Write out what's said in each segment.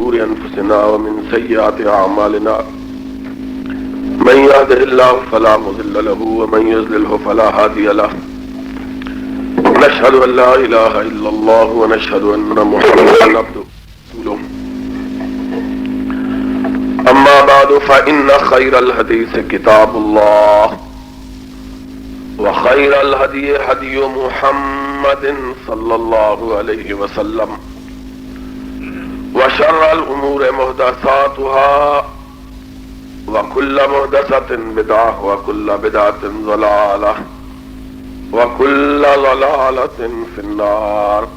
شرور أنفسنا ومن سيئات أعمالنا من يهده الله فلا مضل له ومن يضلله فلا هادي له ونشهد أن لا إله إلا الله ونشهد أن محمدا عبده ورسوله أما بعد فإن خير الحديث كتاب الله وخير الهدي هدي محمد صلى الله عليه وسلم وشر الأمور محدثاتها وكل محدثة بدعة وكل بدعة ضلالة وكل ضلالة في النار.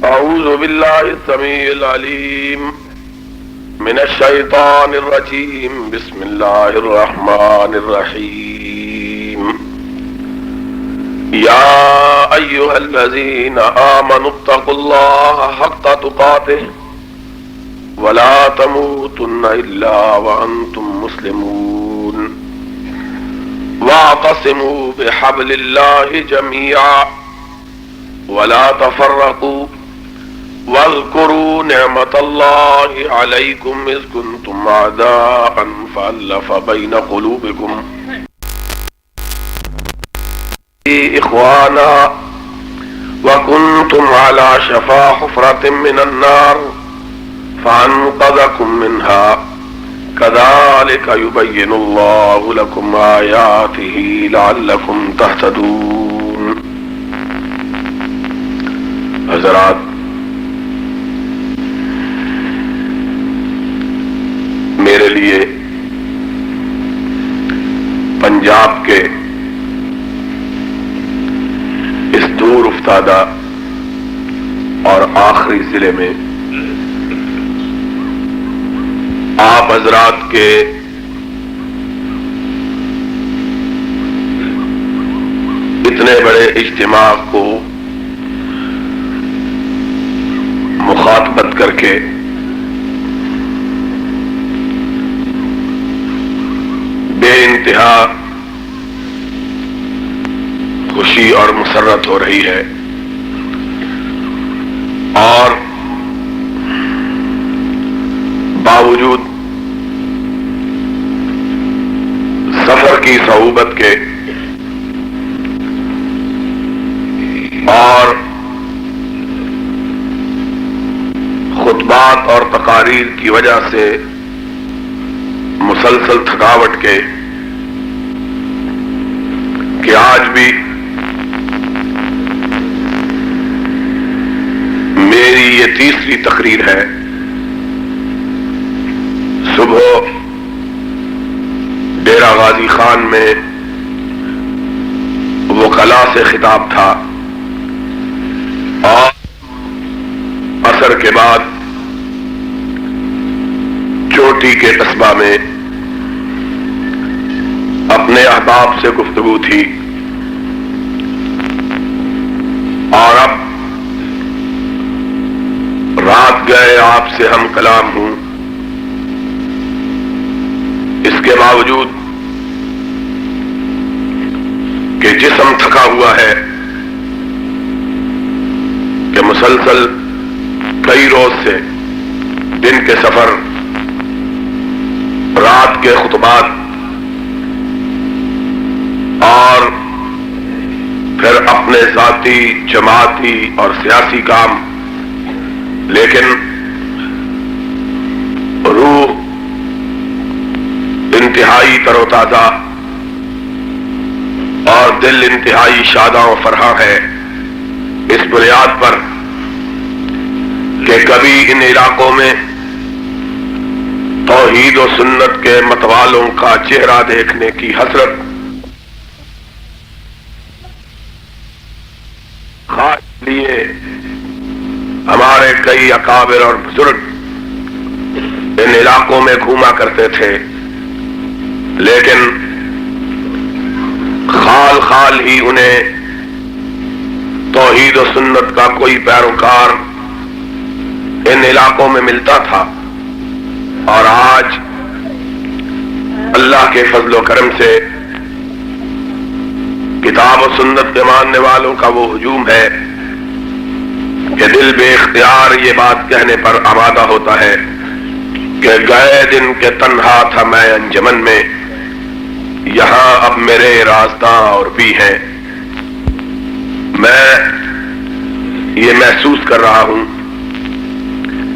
أعوذ بالله السميع العليم من الشيطان الرجيم. بسم الله الرحمن الرحيم. يا أيها الذين آمنوا اتقوا الله حق تقاته ولا تموتن إلا وأنتم مسلمون واعتصموا بحبل الله جميعا ولا تفرقوا واذكروا نعمة الله عليكم إذ كنتم أعداء فألف بين قلوبكم إخوانا وكنتم على شفا حفرة من النار فأنقذكم منها كذلك يبين الله لكم آياته لعلكم تهتدون. حضرات، میرے لیے پنجاب کے اس دور افتادہ اور آخری ضلع میں آپ حضرات کے اتنے بڑے اجتماع کو مخاطبت کر کے بے انتہا خوشی اور مسرت ہو رہی ہے، اور باوجود سفر کی صعوبت کے اور خطبات اور تقاریر کی وجہ سے مسلسل تھکاوٹ کے کہ آج بھی میری یہ تیسری تقریر ہے. صبح ڈیرہ غازی خان میں وکلاء سے خطاب تھا، اور عصر کے بعد چوٹی کے قصبہ میں اپنے احباب سے گفتگو تھی، اور اب رات گئے آپ سے ہم کلام ہوں. اس کے باوجود کہ جسم تھکا ہوا ہے، کہ مسلسل کئی روز سے دن کے سفر، رات کے خطبات اور پھر اپنے ذاتی، جماعتی اور سیاسی کام، لیکن روح انتہائی تر و تازہ اور دل انتہائی شاداں و فرحاں ہے، اس بنیاد پر کہ کبھی ان علاقوں میں توحید و سنت کے متوالوں کا چہرہ دیکھنے کی حسرت خاص لیے ہمارے کئی اکابر اور بزرگ ان علاقوں میں گھوما کرتے تھے، لیکن خال خال ہی انہیں توحید و سنت کا کوئی پیروکار ان علاقوں میں ملتا تھا. اور آج اللہ کے فضل و کرم سے کتاب و سنت کے ماننے والوں کا وہ ہجوم ہے کہ کہ دل بے اختیار یہ بات کہنے پر آمادہ ہوتا ہے کہ گئے دن کے تنہا تھا میں انجمن میں، یہاں اب میرے راستاں اور بھی ہیں۔ میں یہ محسوس کر رہا ہوں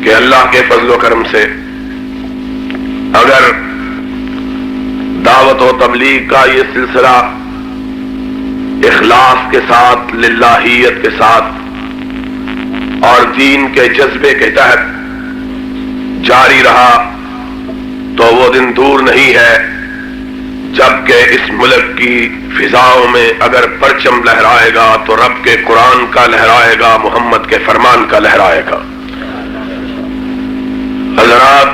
کہ اللہ کے فضل و کرم سے اگر دعوت و تبلیغ کا یہ سلسلہ اخلاص کے ساتھ، للہیت کے ساتھ اور دین کے جذبے کے تحت جاری رہا تو وہ دن دور نہیں ہے جبکہ اس ملک کی فضاؤں میں اگر پرچم لہرائے گا تو رب کے قرآن کا لہرائے گا، محمد کے فرمان کا لہرائے گا۔ حضرات،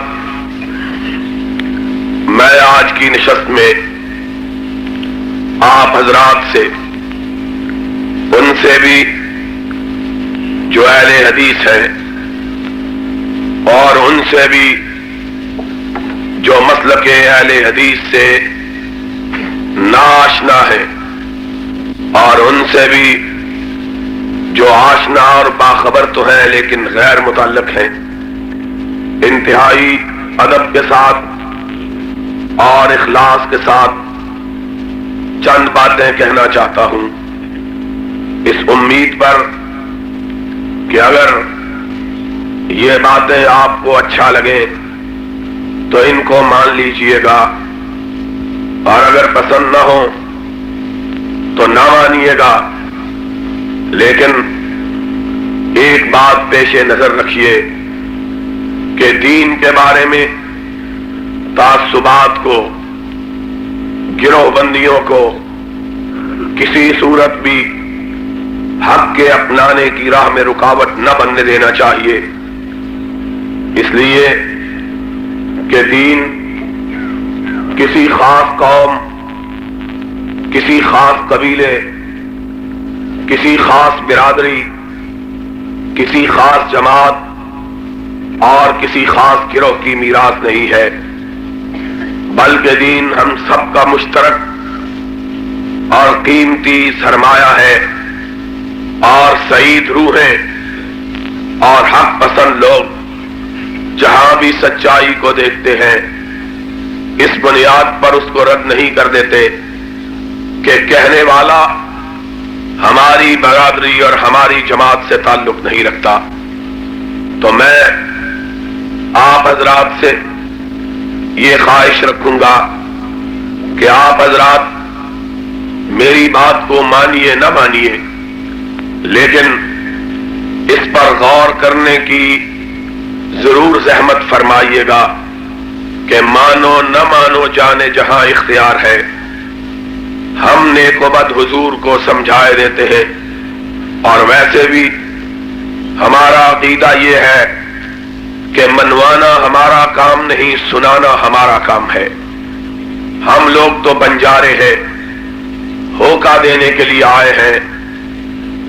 میں آج کی نشست میں آپ حضرات سے، ان سے بھی جو اہل حدیث ہیں اور ان سے بھی جو مسلک اہل حدیث سے ناآشنا ہے اور ان سے بھی جو آشنا اور باخبر تو ہیں لیکن غیر متعلق ہیں، انتہائی ادب کے ساتھ اور اخلاص کے ساتھ چند باتیں کہنا چاہتا ہوں، اس امید پر کہ اگر یہ باتیں آپ کو اچھا لگے تو ان کو مان لیجئے گا، اور اگر پسند نہ ہو تو نہ مانیے گا، لیکن ایک بات پیش نظر رکھیے کہ دین کے بارے میں تعصبات کو، گروہ بندیوں کو کسی صورت بھی حق کے اپنانے کی راہ میں رکاوٹ نہ بننے دینا چاہیے، اس لیے کہ دین کسی خاص قوم، کسی خاص قبیلے، کسی خاص برادری، کسی خاص جماعت اور کسی خاص گروہ کی میراث نہیں ہے، بلکہ دین ہم سب کا مشترک اور قیمتی سرمایہ ہے، اور سعید روحیں اور حق پسند لوگ جہاں بھی سچائی کو دیکھتے ہیں اس بنیاد پر اس کو رد نہیں کر دیتے کہ کہنے والا ہماری برادری اور ہماری جماعت سے تعلق نہیں رکھتا۔ تو میں آپ حضرات سے یہ خواہش رکھوں گا کہ آپ حضرات میری بات کو مانیے نہ مانیے، لیکن اس پر غور کرنے کی ضرور زحمت فرمائیے گا کہ مانو نہ مانو جانے جہاں اختیار ہے۔ ہم نیک و بد حضور کو سمجھائے دیتے ہیں، اور ویسے بھی ہمارا عقیدہ یہ ہے کہ منوانا ہمارا کام نہیں، سنانا ہمارا کام ہے۔ ہم لوگ تو بنجارے ہیں، ہوکا دینے کے لیے آئے ہیں،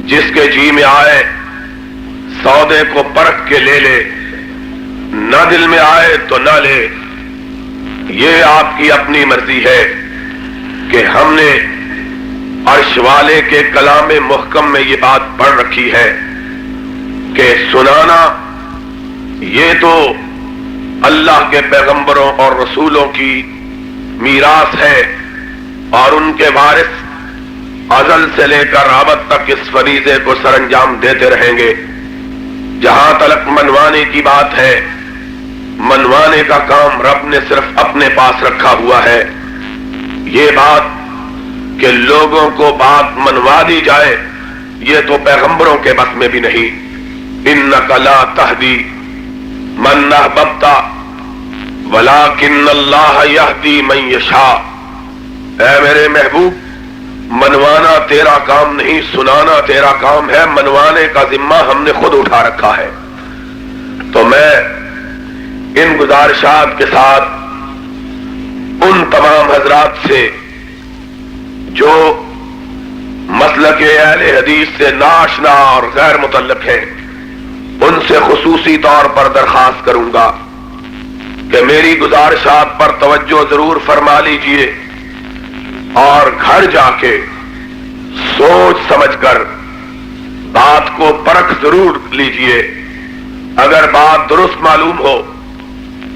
جس کے جی میں آئے سودے کو پرکھ کے لے لے، نہ دل میں آئے تو نہ لے، یہ آپ کی اپنی مرضی ہے کہ ہم نے عرش والے کے کلام محکم میں یہ بات پڑھ رکھی ہے کہ سنانا یہ تو اللہ کے پیغمبروں اور رسولوں کی میراث ہے، اور ان کے وارث ازل سے لے کر ابد تک اس فریضے کو سر انجام دیتے رہیں گے۔ جہاں تلک منوانے کی بات ہے، منوانے کا کام رب نے صرف اپنے پاس رکھا ہوا ہے۔ یہ بات کہ لوگوں کو بات منوا دی جائے یہ تو پیغمبروں کے بس میں بھی نہیں۔ اِنَّكَ لَا تَهْدِي مَنْ أَحْبَبْتَ وَلَكِنَّ اللَّهَ يَهْدِي مَنْ يَشَاءُ۔ اے میرے محبوب، منوانا تیرا کام نہیں، سنانا تیرا کام ہے، منوانے کا ذمہ ہم نے خود اٹھا رکھا ہے۔ تو میں ان گزارشات کے ساتھ ان تمام حضرات سے جو مسلک اہل حدیث سے ناشنا اور غیر متعلق ہیں، ان سے خصوصی طور پر درخواست کروں گا کہ میری گزارشات پر توجہ ضرور فرما لیجئے، اور گھر جا کے سوچ سمجھ کر بات کو پرکھ ضرور لیجئے، اگر بات درست معلوم ہو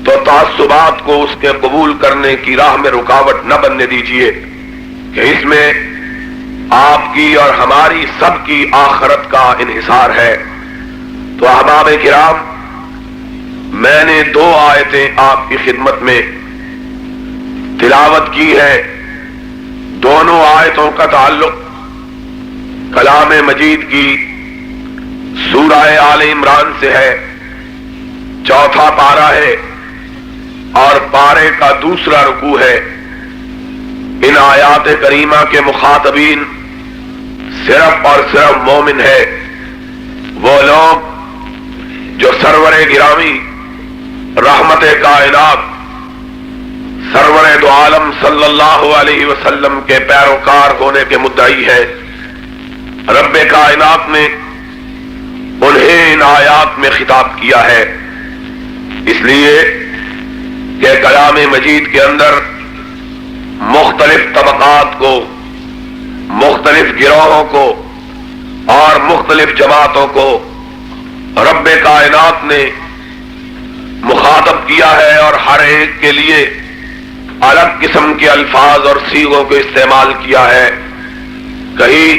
تو تعصبات کو اس کے قبول کرنے کی راہ میں رکاوٹ نہ بننے دیجئے کہ اس میں آپ کی اور ہماری سب کی آخرت کا انحصار ہے۔ تو احباب کرام، میں نے 2 آیتیں آپ کی خدمت میں تلاوت کی ہے۔ دونوں آیتوں کا تعلق کلام مجید کی سورہ آل عمران سے ہے، 4واں پارہ ہے اور پارے کا 2واں رکوع ہے۔ ان آیات کریمہ کے مخاطبین صرف اور صرف مومن ہے، وہ لوگ جو سرور گرامی رحمت کائنات سرور دو عالم صلی اللہ علیہ وسلم کے پیروکار ہونے کے مدعی ہے۔ رب کائنات نے انہیں ان آیات میں خطاب کیا ہے، اس لیے کہ کلام مجید کے اندر مختلف طبقات کو، مختلف گروہوں کو اور مختلف جماعتوں کو رب کائنات نے مخاطب کیا ہے، اور ہر ایک کے لیے الگ قسم کے الفاظ اور صیغوں کو استعمال کیا ہے۔ کہیں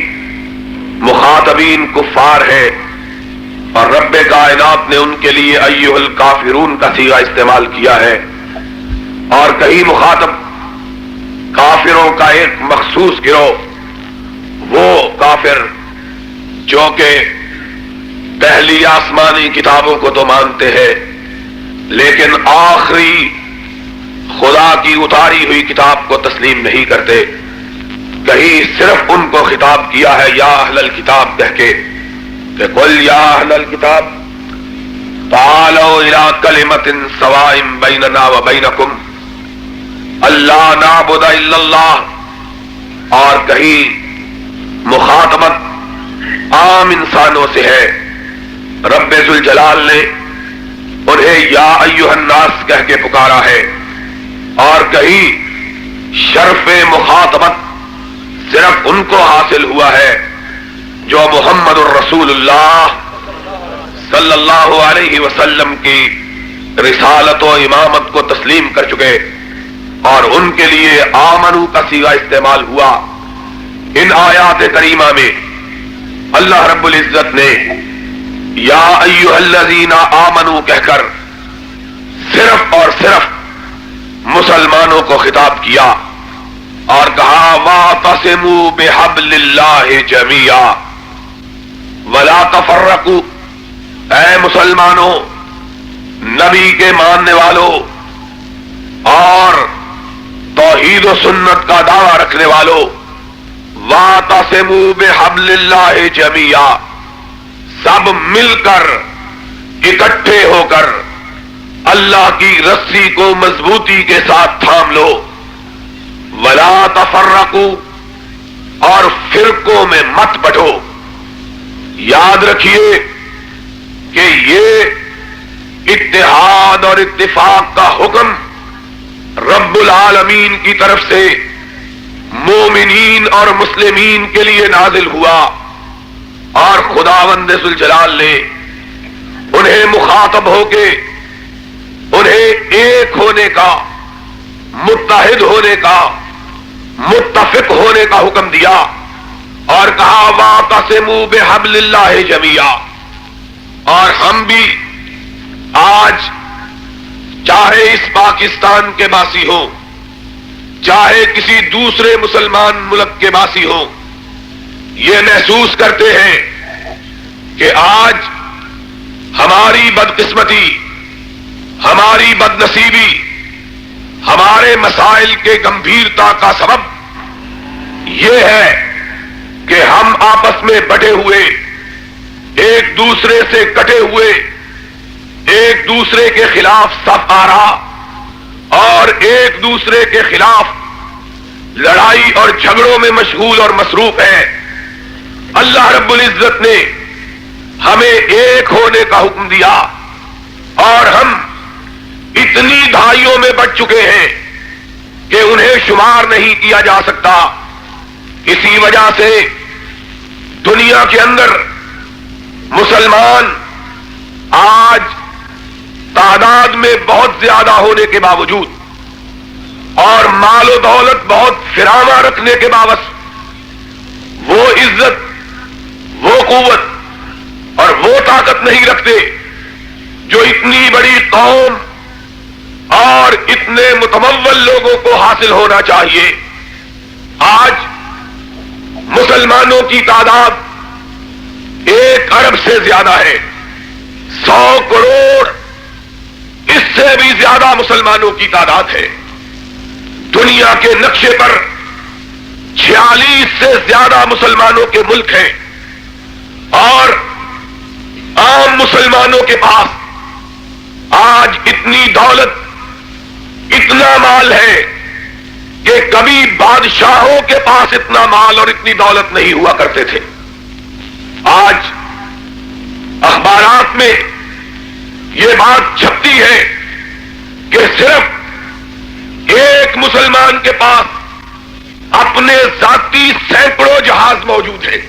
مخاطبین کفار ہے اور رب کائنات نے ان کے لیے ایھا الکافرون کا صیغہ استعمال کیا ہے، اور کہیں مخاطب کافروں کا ایک مخصوص گروہ، وہ کافر جو کہ پہلی آسمانی کتابوں کو تو مانتے ہیں لیکن آخری خدا کی اتاری ہوئی کتاب کو تسلیم نہیں کرتے۔ کہیں صرف ان کو خطاب کیا ہے یا اہل الکتاب کہہ کے کہ قل یا اہل الکتاب تعالوا الی کلمۃ سواء بیننا وبینکم الا نعبد الا اللہ، اور کہیں مخاطبت عام انسانوں سے ہے۔ رب ذوالجلال نے انہیں یا ایھا الناس کہہ کے پکارا ہے، اور کہیں شرف مخاطبت صرف ان کو حاصل ہوا ہے جو محمد الرسول اللہ صلی اللہ علیہ وسلم کی رسالت و امامت کو تسلیم کر چکے، اور ان کے لیے آمنو کا صیغہ استعمال ہوا۔ ان آیات کریمہ میں اللہ رب العزت نے یا ایھا الذین آمنو کہہ کر صرف اور صرف مسلمانوں کو خطاب کیا اور کہا واعتصموا بحبل اللہ جمیعا ولا تفرقوا، اے مسلمانوں، نبی کے ماننے والوں اور توحید و سنت کا دعویٰ رکھنے والوں، واعتصموا بحبل اللہ جمیعا، سب مل کر اکٹھے ہو کر اللہ کی رسی کو مضبوطی کے ساتھ تھام لو، ولا تفرقوا، اور فرقوں میں مت بٹو۔ یاد رکھیے کہ یہ اتحاد اور اتفاق کا حکم رب العالمین کی طرف سے مومنین اور مسلمین کے لیے نازل ہوا، اور خداوند ذوالجلال نے انہیں مخاطب ہو کے انہیں ایک ہونے کا، متحد ہونے کا، متفق ہونے کا حکم دیا، اور کہا واعتصموا بحبل اللہ جمیعا۔ اور ہم بھی آج چاہے اس پاکستان کے باسی ہوں، چاہے کسی دوسرے مسلمان ملک کے باسی ہوں، یہ محسوس کرتے ہیں کہ آج ہماری بدقسمتی، ہماری بدنصیبی، ہمارے مسائل کے گمبھیرتا کا سبب یہ ہے کہ ہم آپس میں بٹے ہوئے، ایک دوسرے سے کٹے ہوئے، ایک دوسرے کے خلاف صف آرا اور ایک دوسرے کے خلاف لڑائی اور جھگڑوں میں مشغول اور مصروف ہیں۔ اللہ رب العزت نے ہمیں ایک ہونے کا حکم دیا، اور ہم اتنی دھائیوں میں بٹ چکے ہیں کہ انہیں شمار نہیں کیا جا سکتا۔ اسی وجہ سے دنیا کے اندر مسلمان آج تعداد میں بہت زیادہ ہونے کے باوجود اور مال و دولت بہت فراوان رکھنے کے باوجود وہ عزت، وہ قوت اور وہ طاقت نہیں رکھتے جو اتنی بڑی قوم اور اتنے متمول لوگوں کو حاصل ہونا چاہیے۔ آج مسلمانوں کی تعداد 1 ارب سے زیادہ ہے، 100 کروڑ اس سے بھی زیادہ مسلمانوں کی تعداد ہے۔ دنیا کے نقشے پر 46 سے زیادہ مسلمانوں کے ملک ہیں، اور عام مسلمانوں کے پاس آج اتنی دولت، اتنا مال ہے کہ کبھی بادشاہوں کے پاس اتنا مال اور اتنی دولت نہیں ہوا کرتے تھے۔ آج اخبارات میں یہ بات چھپتی ہے کہ صرف ایک مسلمان کے پاس اپنے ذاتی سینکڑوں جہاز موجود ہیں،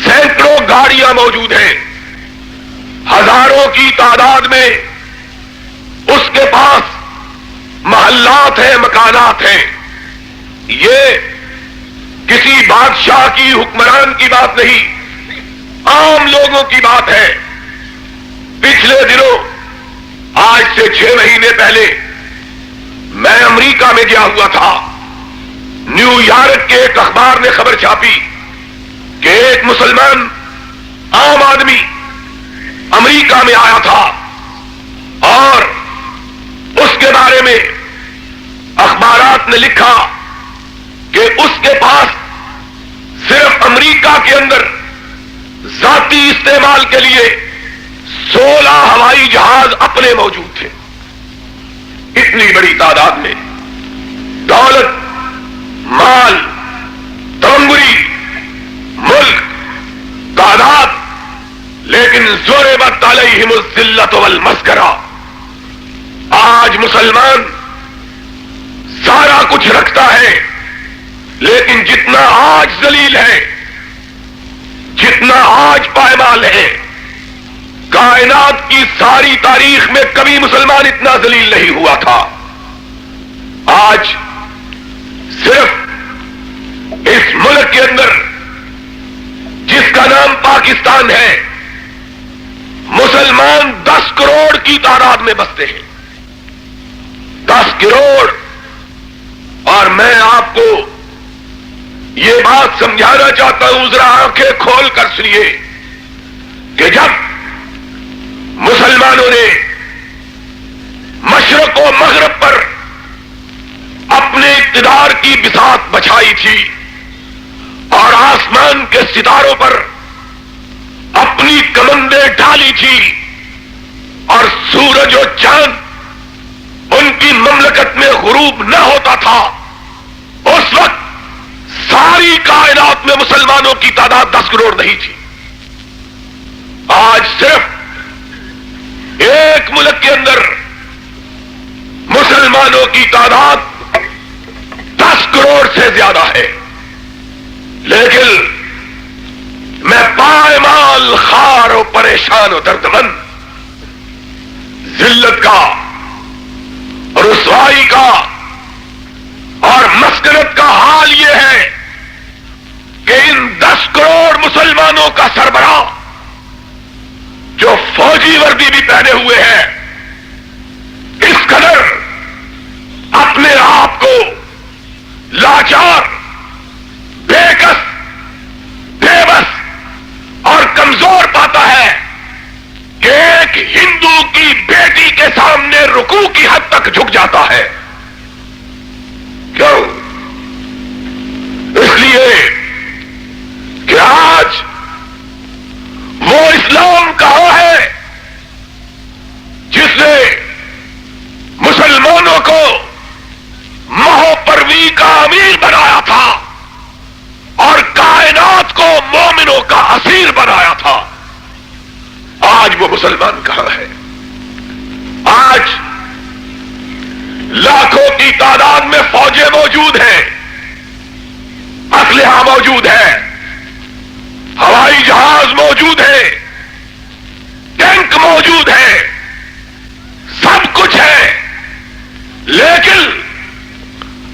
سینکڑوں گاڑیاں موجود ہیں، ہزاروں کی تعداد میں اس کے پاس محلات ہیں، مکانات ہیں۔ یہ کسی بادشاہ کی، حکمران کی بات نہیں، عام لوگوں کی بات ہے۔ پچھلے دنوں، آج سے 6 مہینے پہلے، میں امریکہ میں گیا ہوا تھا۔ نیو یارک کے ایک اخبار نے خبر چھاپی کہ ایک مسلمان عام آدمی امریکہ میں آیا تھا، اور اس کے بارے میں اخبارات نے لکھا کہ اس کے پاس صرف امریکہ کے اندر ذاتی استعمال کے لیے 16 ہوائی جہاز اپنے موجود تھے۔ اتنی بڑی تعداد میں دولت، مال، تمنگری، ملک، تعداد، لیکن ضربت علیہم الذلۃ والمسکرہ۔ آج مسلمان سارا کچھ رکھتا ہے، لیکن جتنا آج ذلیل ہے، جتنا آج پائمال ہے، کائنات کی ساری تاریخ میں کبھی مسلمان اتنا ذلیل نہیں ہوا تھا۔ آج صرف اس ملک کے اندر، جس کا نام پاکستان ہے، مسلمان 10 کروڑ کی تعداد میں بستے ہیں، 10 کروڑ۔ اور میں آپ کو یہ بات سمجھانا چاہتا ہوں، ذرا آنکھیں کھول کر سنیے، کہ جب مسلمانوں نے مشرق و مغرب پر اپنے اقتدار کی بساط بچھائی تھی، اور آسمان کے ستاروں پر اپنی کمندیں ڈالی تھی، اور سورج و چاند ان کی مملکت میں غروب نہ ہوتا تھا، اس وقت ساری کائنات میں مسلمانوں کی تعداد 10 کروڑ نہیں تھی۔ آج صرف ایک ملک کے اندر مسلمانوں کی تعداد 10 کروڑ سے زیادہ ہے، لیکن میں پائمال، خوار و پریشان و دردمند، ذلت کا، رسوائی کا اور مسکنت کا حال یہ ہے کہ ان 10 کروڑ مسلمانوں کا سربراہ، جو فوجی وردی بھی پہنے ہوئے ہیں، اس قدر اپنے آپ کو لاچار، بے کس، بے بس اور کمزور پاتا ہے کہ ایک ہندو کی بیٹی کے سامنے رکوع کی حد تک جھک جاتا ہے۔ کیوں؟ اس لیے کہ آج وہ اسلام کہاں ہے جس نے مسلمانوں کو مہو پروی کا امیر بنایا تھا اور کائنات کو مومنوں کا اسیر بنایا تھا؟ آج وہ مسلمان کہاں ہے؟ آج لاکھوں کی تعداد میں فوجیں موجود ہیں، اسلحہ موجود ہے، ہوائی جہاز موجود موجود ہے، ٹینک موجود ہے، سب کچھ ہے، لیکن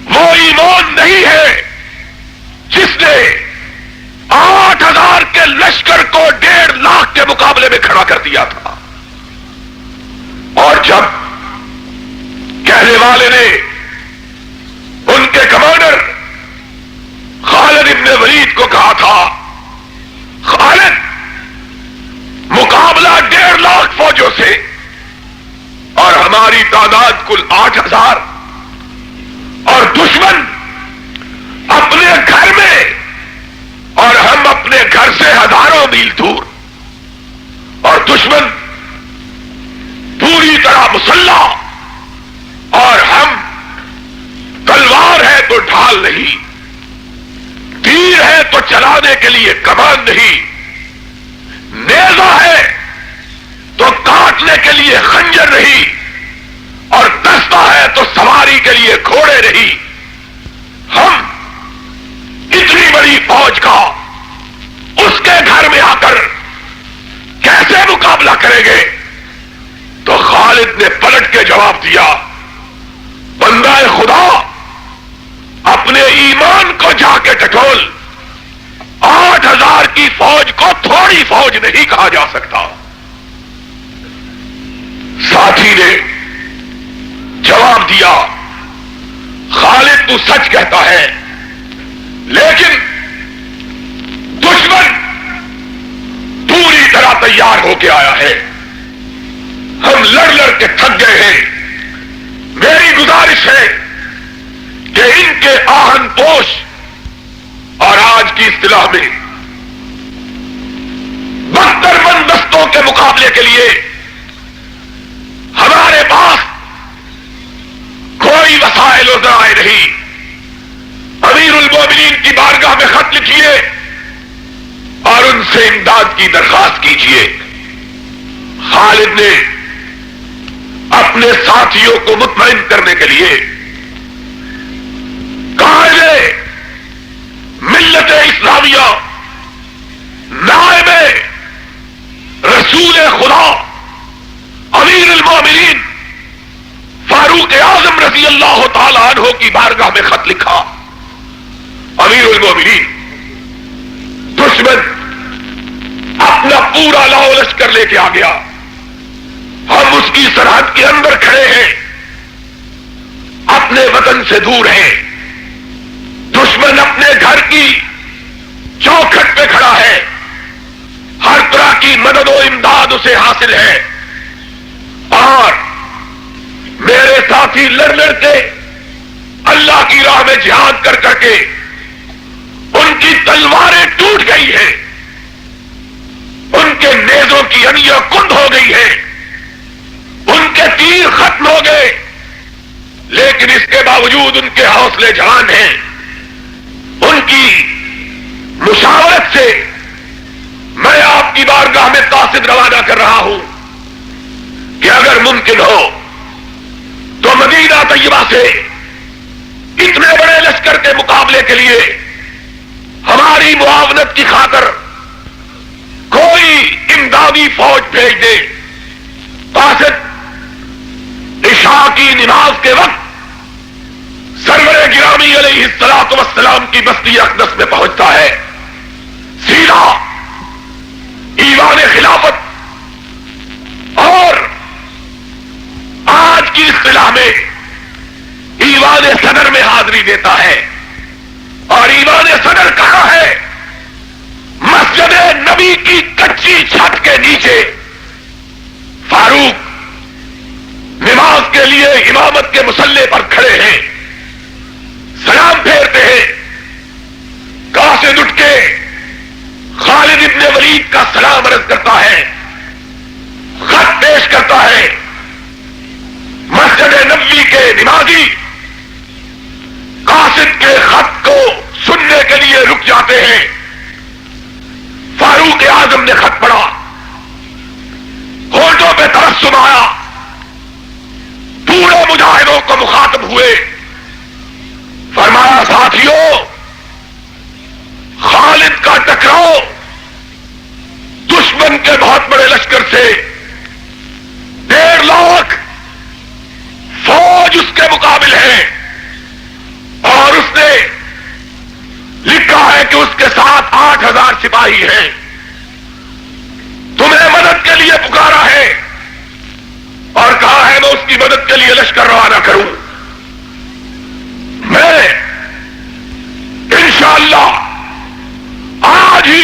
وہ ایمان نہیں ہے جس نے 8,000 کے لشکر کو 1.5 لاکھ کے مقابلے میں کھڑا کر دیا تھا. اور جب کہنے والے نے ان کے کمانڈر خالد ابن ولید کو کہا تھا، خالد مقابلہ 1.5 لاکھ فوجوں سے اور ہماری تعداد کل 8,000، اور دشمن اپنے گھر میں اور ہم اپنے گھر سے ہزاروں میل دور، اور دشمن پوری طرح مسلح اور ہم تلوار ہے تو ڈھال نہیں، تیر ہے تو چلانے کے لیے کمان نہیں، نیزہ ہے تو کاٹنے کے لیے خنجر نہیں، اور دستہ ہے تو سواری کے لیے گھوڑے نہیں. ہم اتنی بڑی فوج کا اس کے گھر میں آ کر کیسے مقابلہ کریں گے؟ تو خالد نے پلٹ کے جواب دیا، بندہ خدا اپنے ایمان کو جا کے ٹٹول، 8,000 کی فوج کو تھوڑی فوج نہیں کہا جا سکتا. ساتھی نے جواب دیا، خالد تو سچ کہتا ہے، لیکن دشمن پوری طرح تیار ہو کے آیا ہے، ہم لڑ لڑ کے تھک گئے ہیں. میری گزارش ہے کہ ان کے آہن پوش اور آج کی اصطلاح میں بہتر مند دستوں کے مقابلے کے لیے ہمارے پاس کوئی وسائل و ذرائع نہیں. امیر المومنین کی بارگاہ میں خط لکھیے اور ان سے امداد کی درخواست کیجیے. خالد نے اپنے ساتھیوں کو مطمئن کرنے کے لیے قائد ملت اسلامیہ، نائب رسول خدا، امیر المومنین فاروق اعظم رضی اللہ تعالی عنہ کی بارگاہ میں خط لکھا. امیر المومنین، دشمن اپنا پورا لاؤ لشکر لے کے آ گیا، ہم اس کی سرحد کے اندر کھڑے ہیں، اپنے وطن سے دور ہیں، دشمن اپنے گھر کی چوکھٹ پہ کھڑا ہے، ہر طرح کی مدد و امداد اسے حاصل ہے، اور میرے ساتھی لڑ لڑ کے اللہ کی راہ میں جہاد کر کر کے ان کی تلواریں ٹوٹ گئی ہیں، ان کے نیزوں کی انیاں کند ہو گئی ہیں، ان کے تیر ختم ہو گئے، لیکن اس کے باوجود ان کے حوصلے جوان ہیں. ان کی مشاورت سے میں آپ کی بارگاہ میں قاصد روانہ کر رہا ہوں کہ اگر ممکن ہو تو مدینہ طیبہ سے اتنے بڑے لشکر کے مقابلے کے لیے ہماری معاونت کی خاطر کوئی امدادی فوج بھیج دے. قاصد عشاء کی نماز کے وقت سرور گرامی علیہ الصلوۃ والسلام کی بستی اقدس میں پہنچتا ہے، سیدھا ایوان خلافت اور آج کی اصطلاح میں ایوان صدر میں حاضری دیتا ہے. اور ایوان صدر کہاں ہے؟ مسجد نبی کی کچی چھت کے نیچے فاروق نماز کے لیے امامت کے مصلے پر کھڑے ہیں، سلام پھیرتے ہیں. قاصد اٹھ کے خالد ابن ولید کا سلام عرض کرتا ہے، خط پیش کرتا ہے. مسجد نبوی کے نمازی قاصد کے خط کو سننے کے لیے رک جاتے ہیں. فاروق اعظم نے خط پڑھا، ہونٹوں پہ تبسم آیا، پورے مجاہدوں کو مخاطب ہوئے، فرمایا خالد کا ٹکراؤ لیے پکارا ہے اور کہا ہے میں اس کی مدد کے لیے لشکر روانہ کروں. میں انشاءاللہ آج ہی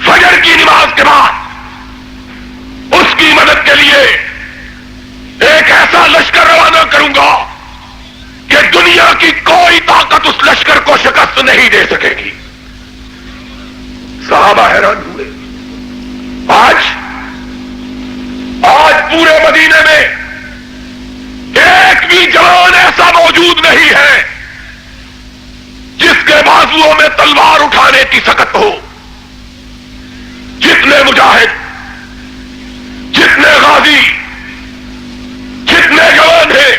فجر کی نماز کے بعد اس کی مدد کے لیے ایک ایسا لشکر روانہ کروں گا کہ دنیا کی کوئی طاقت اس لشکر کو شکست نہیں دے سکے گی. صحابہ حیران ہوئے. آج پورے مدینے میں ایک بھی جوان ایسا موجود نہیں ہے جس کے بازوؤں میں تلوار اٹھانے کی سکت ہو. جتنے مجاہد، جتنے غازی، جتنے جوان ہیں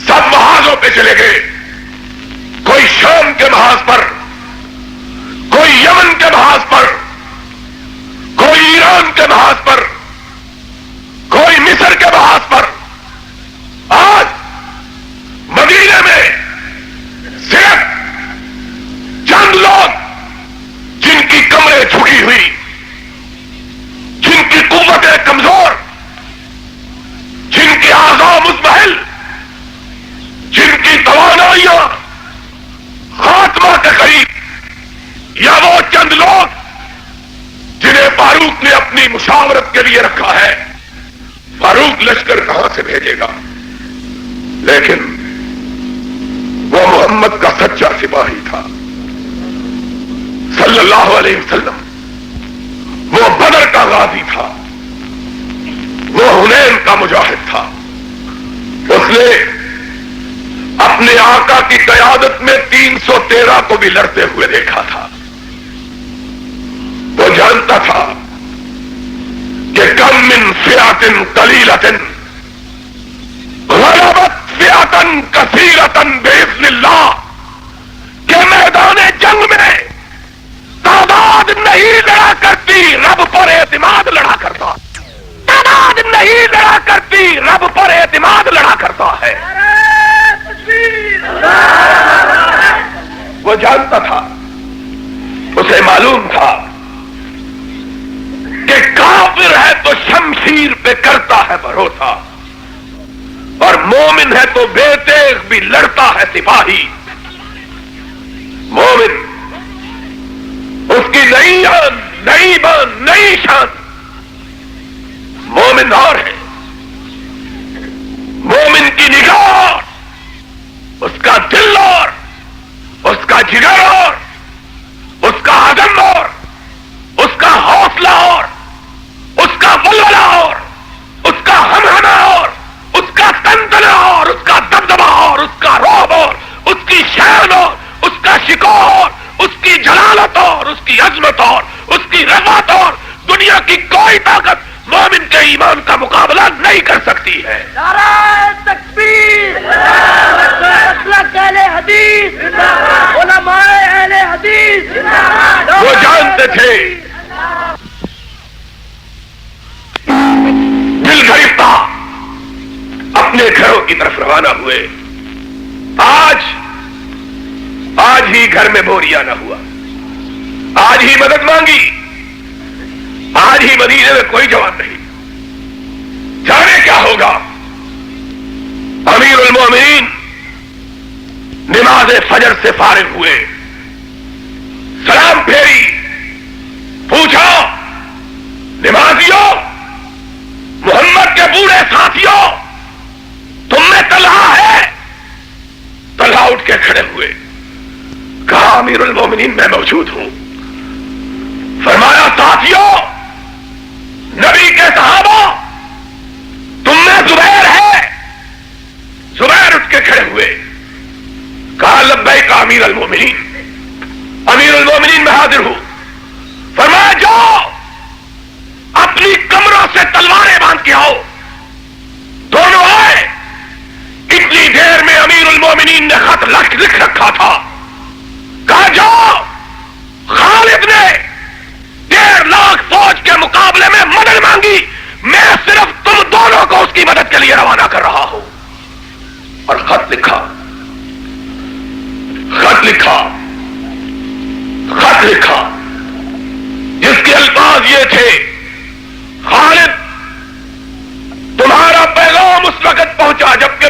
سب محاذوں پہ چلے گئے. کوئی شام کے محاذ پر، کوئی یمن کے محاذ پر، کوئی ایران کے محاذ پر، کوئی مصر کے محاذ پر. آج مدینے میں صرف چند لوگ جن کی کمریں جھکی ہوئی، جن کی قوتیں کمزور، جن کے اعضاء مزمحل، جن کی توانائیاں خاتمہ کے قریب، یا وہ چند لوگ جنہیں فاروق نے اپنی مشاورت کے لیے رکھا ہے. فاروق لشکر کہاں سے بھیجے گا؟ لیکن وہ محمد کا سچا سپاہی تھا صلی اللہ علیہ وسلم. وہ بدر کا غازی تھا، وہ حنین کا مجاہد تھا. اس نے اپنے آقا کی قیادت میں 313 کو بھی لڑتے ہوئے دیکھا تھا. وہ جانتا تھا کہ کم من فئۃ قلیلۃ غلبت فئۃ کثیرۃ باذن اللہ، کہ میدان جنگ میں تعداد نہیں لڑا کرتی، رب پر اعتماد لڑا کرتا. تعداد نہیں لڑا کرتی، رب پر اعتماد لڑا کرتا ہے. وہ جانتا تھا، اسے معلوم تھا کہ کافر ہے تو شمشیر پہ کرتا ہے بھروسہ، اور مومن ہے تو بے تیغ بھی لڑتا ہے سپاہی. مومن اس کی نئی آن، نئی بان، نئی شان. مومن اور ہے، مومن کی نگاہ اور، اس کا دل اور، اس کا جگر اور، اس کا عزم اور، اس کا حوصلہ اور، اس کا ولولہ اور، اس کا ہمہمہ اور، اس کا تنتنا اور، اس کا دبدبہ اور، اس کا رعب اور، اس کی شان اور، اس کا شکوہ اور، اس کی جلالت اور، اس کی عظمت اور، اس کی رفعت اور، دنیا کی کوئی طاقت مومن کے ایمان کا مقابلہ نہیں کر سکتی ہے. نعرہ تکبیر، مسلک اہل حدیث، علماء اہل حدیث. وہ جانتے تھے، دل گرفتہ اپنے گھروں کی طرف روانہ ہوئے. آج ہی گھر میں بوریا نہ ہوا، آج ہی مدد مانگی. آج ہی مدینے میں کوئی جوان نہیں. جانے کیا ہوگا؟ امیر المومنین نماز فجر سے فارغ ہوئے، سلام پھیری، پوچھا نمازیوں، محمد کے بوڑھے ساتھیوں، تم میں طلحہ ہے؟ طلحہ اٹھ کے کھڑے ہوئے. کہا امیر المومنین میں موجود ہوں. فرمایا ساتھیوں، نبی کے صحابہ، تم میں زبیر ہے؟ زبیر اٹھ کے کھڑے ہوئے. کہا لبیک امیر المومنین، امیر المومنین میں حاضر ہوں. فرمایا جاؤ اپنی کمروں سے تلواریں باندھ کے آؤ. دونوں آئے. اتنی دیر میں امیر المومنین نے خط لکھ رکھا تھا. کہا جاؤ خالد نے 1.5 لاکھ فوج کے مقابلے میں مدد مانگی، میں صرف تم دونوں کو اس کی مدد کے لیے روانہ کر رہا ہوں. اور خط لکھا، جس کے الفاظ یہ تھے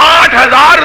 8,000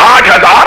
8,000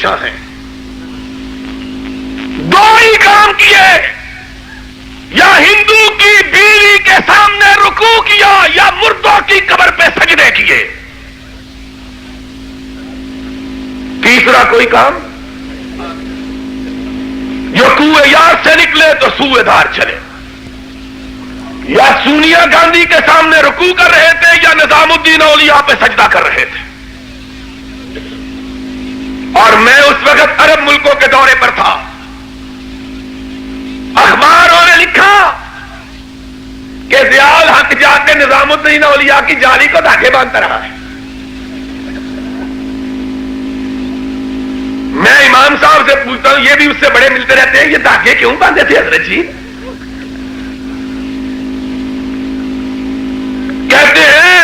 پریشاں ہیں. دو ہی کام کیے, یا ہندو کی بیوی کے سامنے رکوع کیا یا مردوں کی قبر پہ سجدے کیے. تیسرا کوئی کام. جو کوئے یار سے نکلے تو سوئے دار چلے. یا سونیا گاندھی کے سامنے رکوع کر رہے تھے یا نظام الدین اولیاء پہ سجدہ کر رہے تھے. اور میں اس وقت عرب ملکوں کے دورے پر تھا. اخباروں نے لکھا کہ ضیاء الحق جا کے نظام الدین اولیاء کی جالی کو دھاگے باندھتا رہا ہے. میں امام صاحب سے پوچھتا ہوں, یہ بھی اس سے بڑے ملتے رہتے ہیں, یہ دھاگے کیوں باندھے تھے حضرت جی؟ کہتے ہیں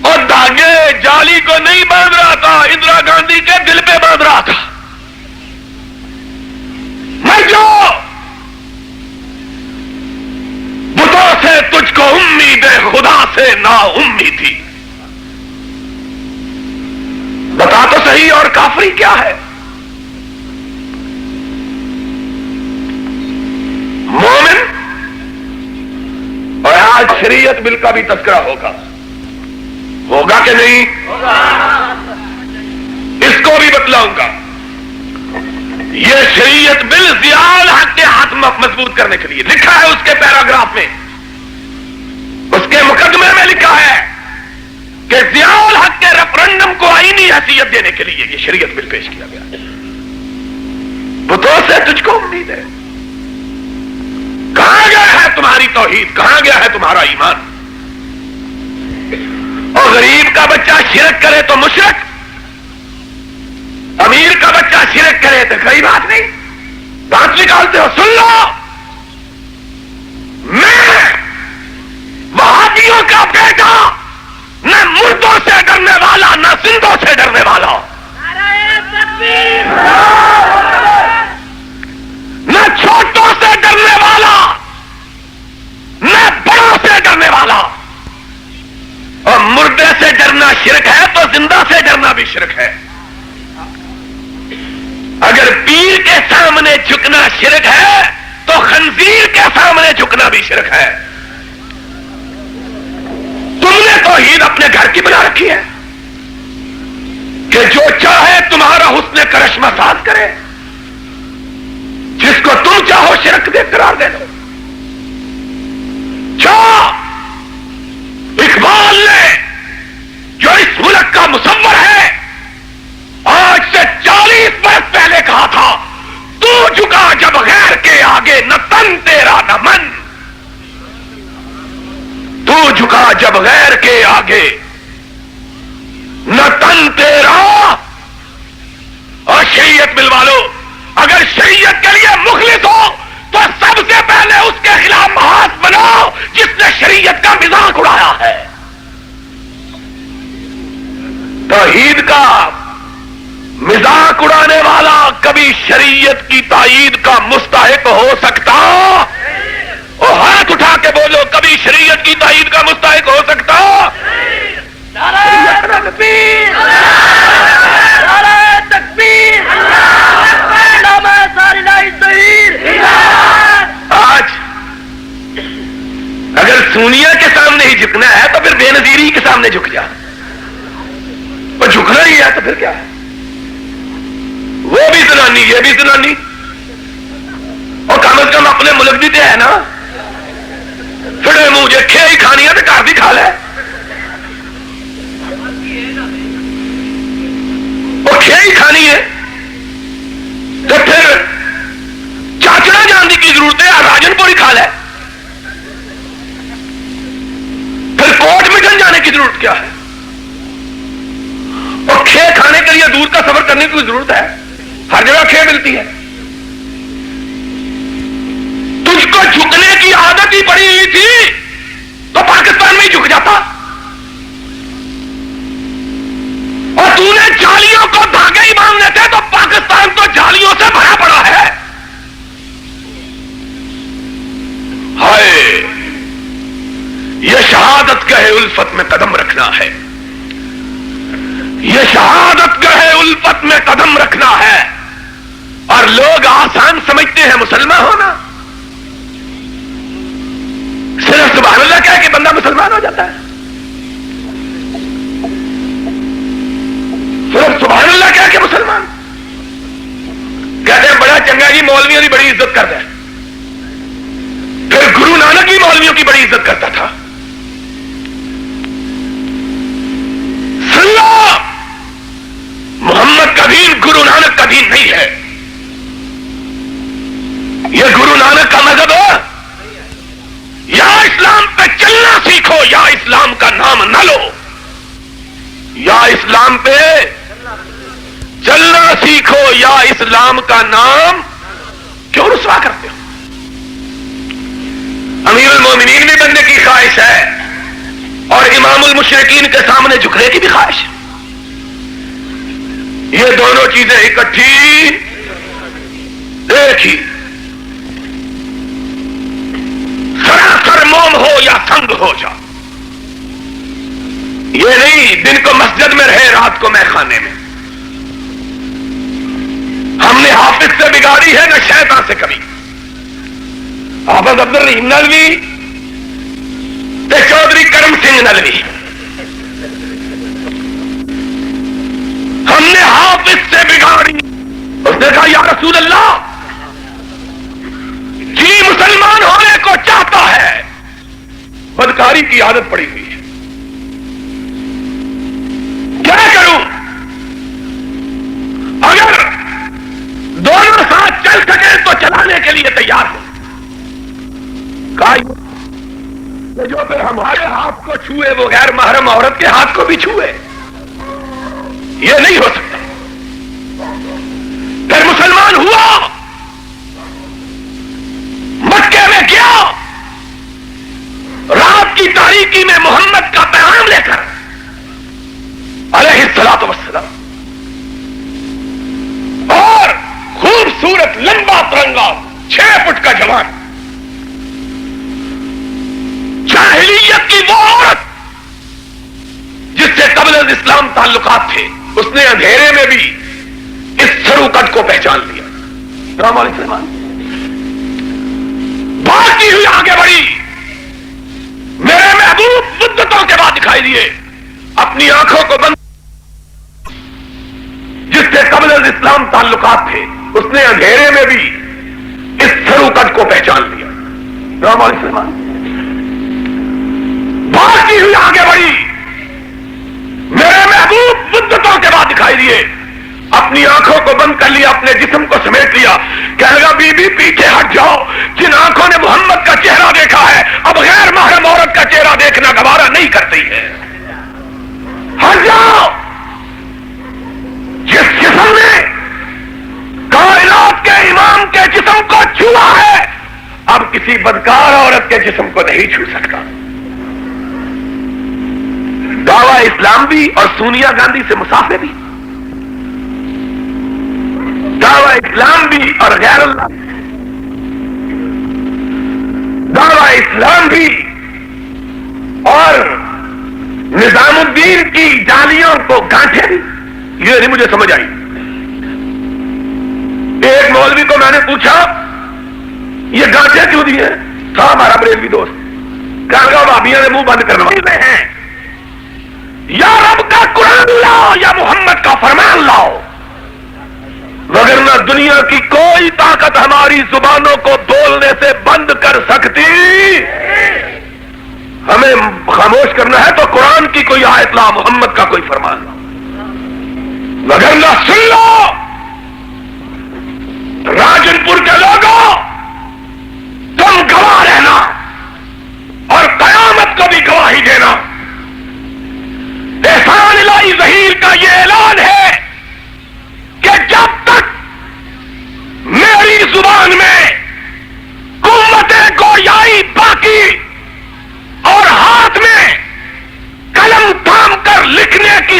اور دھاگے جالی کو نہیں باندھ رہا تھا, اندرا گاندھی کے دل پہ باندھ رہا تھا. مر جاؤ, بتوں سے تجھ کو امید ہے, خدا سے نا امیدی. بتا تو صحیح اور کافری کیا ہے؟ مومن. اور آج شریعت بل کا بھی تذکرہ ہوگا کہ نہیں؟ اس کو بھی بتلاؤں گا. یہ شریعت بل ضیاء الحق کے ہاتھ مضبوط کرنے کے لیے لکھا ہے. اس کے پیراگراف میں, اس کے مقدمے میں لکھا ہے کہ ضیاء الحق کے ریفرنڈم کو آئینی حیثیت دینے کے لیے یہ شریعت بل پیش کیا گیا. بتوں سے تجھ کو امید ہے. کہاں گیا ہے تمہاری توحید, کہاں گیا ہے تمہارا ایمان؟ اور غریب کا بچہ شرک کرے تو مشرک, امیر کا بچہ شرک کرے تو کوئی بات نہیں. دانت نکالتے ہو. سن لو, میں وہابیوں کا بیٹا نہ مردوں سے ڈرنے والا نہ زندوں سے ڈرنے والا, نہ چھوٹوں سے ڈرنے والا نہ بڑوں سے ڈرنے والا. اور مردے سے ڈرنا شرک ہے تو زندہ سے ڈرنا بھی شرک ہے. اگر پیر کے سامنے جھکنا شرک ہے تو خنزیر کے سامنے جھکنا بھی شرک ہے. تم نے توحید اپنے گھر کی بنا رکھی ہے کہ جو چاہے تمہارا حسن کرشمہ ساز کرے, جس کو تم چاہو شرک دے قرار دے دو. اقبال نے جو اس ملک کا مصور ہے, آج سے 40 برس پہلے کہا تھا, تو جھکا جب غیر کے آگے نہ تن تیرا نہ من. تو جھکا جب غیر کے آگے نہ تن تیرا. اور شریعت بل والو, اگر شریعت کے لیے مخلص ہو تو سب سے پہلے اس کے خلاف محاذ بناؤ جس نے شریعت کا مذاق اڑایا ہے. توحید کا مذاق اڑانے والا کبھی شریعت کی تائید کا مستحق ہو سکتا؟ اور ہاتھ اٹھا کے بولو, کبھی شریعت کی تائید کا مستحق ہو سکتا؟ نعرہ تکبیر, نعرہ تکبیر, علامہ سارنا ظہیر. آج اگر سونیا کے سامنے ہی جھکنا ہے تو پھر بے نظیری کے سامنے جھک جا. اور جھکنا ہی ہے تو پھر کیا ہے؟ وہ بھی زنانی, یہ بھی زنانی, اور کم از کم اپنے ملک بھی تو ہے نا. پھر مجھے کھے ہی کھانی ہے تو گھر بھی کھا لے. اور کھے ہی کھانی ہے تو پھر چاچڑا جاننے کی ضرورت ہے, راجن پوری کھا لے. پھر کوٹ مٹن جانے کی ضرورت کیا ہے؟ اور کھے کھانے کے لیے دور کا سفر کرنے کی ضرورت ہے؟ ہر جگہ کھے ملتی ہے. تجھ کو جھکنے کی عادت ہی پڑی ہوئی تھی تو پاکستان میں ہی جھک جاتا. اور تو نے جالیوں کو دھاگے ہی باندھنے تھے تو پاکستان تو جالیوں سے بھرا پڑا ہے. ہائے, یہ شہادت کا ہے الفت میں قدم رکھنا ہے. یہ شہادت گاہ الفت میں قدم رکھنا ہے، اور لوگ آسان سمجھتے ہیں مسلمان ہونا، صرف سبحان اللہ کہہ کے بندہ مسلمان ہو جاتا ہے، صرف سبحان اللہ کہہ کے مسلمان کہتے ہیں بڑا چنگا جی، مولویوں کی بڑی عزت کرتا ہے۔ پھر گرو نانک بھی مولویوں کی بڑی عزت کرتا تھا۔ سن لو، محمد کا دین گرو نانک کا دین نہیں ہے، یہ گرو نانک کا مذہب ہے۔ یا اسلام پہ چلنا سیکھو یا اسلام کا نام نہ لو، یا اسلام پہ چلنا سیکھو یا اسلام کا نام کیوں رسوا کرتے ہو؟ امیر المومنین بھی بننے کی خواہش ہے اور امام المشرکین کے سامنے جھکنے کی بھی خواہش ہے۔ یہ دونوں چیزیں اکٹھی ایک ہی، سراسر موم ہو یا سنگ ہو جا۔ یہ نہیں دن کو مسجد میں رہے رات کو میں خانے میں۔ ہم نے حافظ سے بگاڑی ہے نہ شیطان سے کبھی۔ حافظ عبد الرحیم نلوی تے چودھری کرم سنگھ نلوی، ہم نے حافظ سے بگاڑی۔ اس نے کہا یا رسول اللہ، جی مسلمان ہونے کو چاہتا ہے، بدکاری کی عادت پڑی ہوئی ہے، کیا کروں؟ اگر دونوں ساتھ چل سکے تو چلانے کے لیے تیار ہوں۔ کہا کہ جو پھر ہمارے ہاتھ کو چھوئے وہ غیر محرم عورت کے ہاتھ کو بھی چھوئے، یہ نہیں ہو سکتا۔ پھر مسلمان ہوا، مکے میں گیا، رات کی تاریکی میں محمد کا پیغام لے کر علیہ الصلوۃ والسلام، اور خوبصورت لمبا ترنگا 6 فٹ کا جوان، جاہلیت کی وہ عورت جس سے قبل از اسلام تعلقات تھے، اس نے اندھیرے میں بھی اس سروقت کو پہچان لیا۔ السلام علیکم، بھاگتی ہوئی آگے بڑھی، میرے محبوب مدتوں کے بعد دکھائی دیے، اپنی آنکھوں کو بند، جس سے قبل از اسلام تعلقات تھے، اس نے اندھیرے میں بھی اس سروقت کو پہچان لیا۔ السلام علیکم، بھاگتی ہوئی آگے بڑھی، میرے محبوب مدتوں کے بعد دکھائی دیے، اپنی آنکھوں کو بند کر لیا، اپنے جسم کو سمیٹ لیا، کہنے لگا بی بی پیچھے ہٹ جاؤ، جن آنکھوں نے محمد کا چہرہ دیکھا ہے اب غیر محرم عورت کا چہرہ دیکھنا گوارا نہیں کرتی ہے، ہٹ جاؤ۔ جس جسم نے کائنات کے امام کے جسم کو چھوا ہے اب کسی بدکار عورت کے جسم کو نہیں چھو سکتا۔ دعویٰ اسلام بھی اور سونیا گاندھی سے مسافر بھی، دعویٰ اسلام بھی اور غیر اللہ، دعویٰ اسلام بھی اور نظام الدین کی جالیوں کو گانٹھے بھی، یہ نہیں مجھے سمجھ آئی۔ ایک مولوی کو میں نے پوچھا یہ گانٹھے کیوں دیے؟ تھا ہمارا بریلوی دوست، کہا گا بھابیاں نے منہ بند کرنا ہیں، یا رب کا قرآن لاؤ یا محمد کا فرمان لاؤ، وگرنہ دنیا کی کوئی طاقت ہماری زبانوں کو بولنے سے بند کر سکتی۔ ہمیں خاموش کرنا ہے تو قرآن کی کوئی آیت لا، محمد کا کوئی فرمان لا، وگرنہ سن لو راجن پور کے لوگوں، تم گواہ رہنا اور قیامت کو بھی گواہی دینا۔ احسان الہی ظہیر کا یہ اعلان ہے کہ جب تک میری زبان میں قوت گویائی باقی اور ہاتھ میں قلم تھام کر لکھنے کی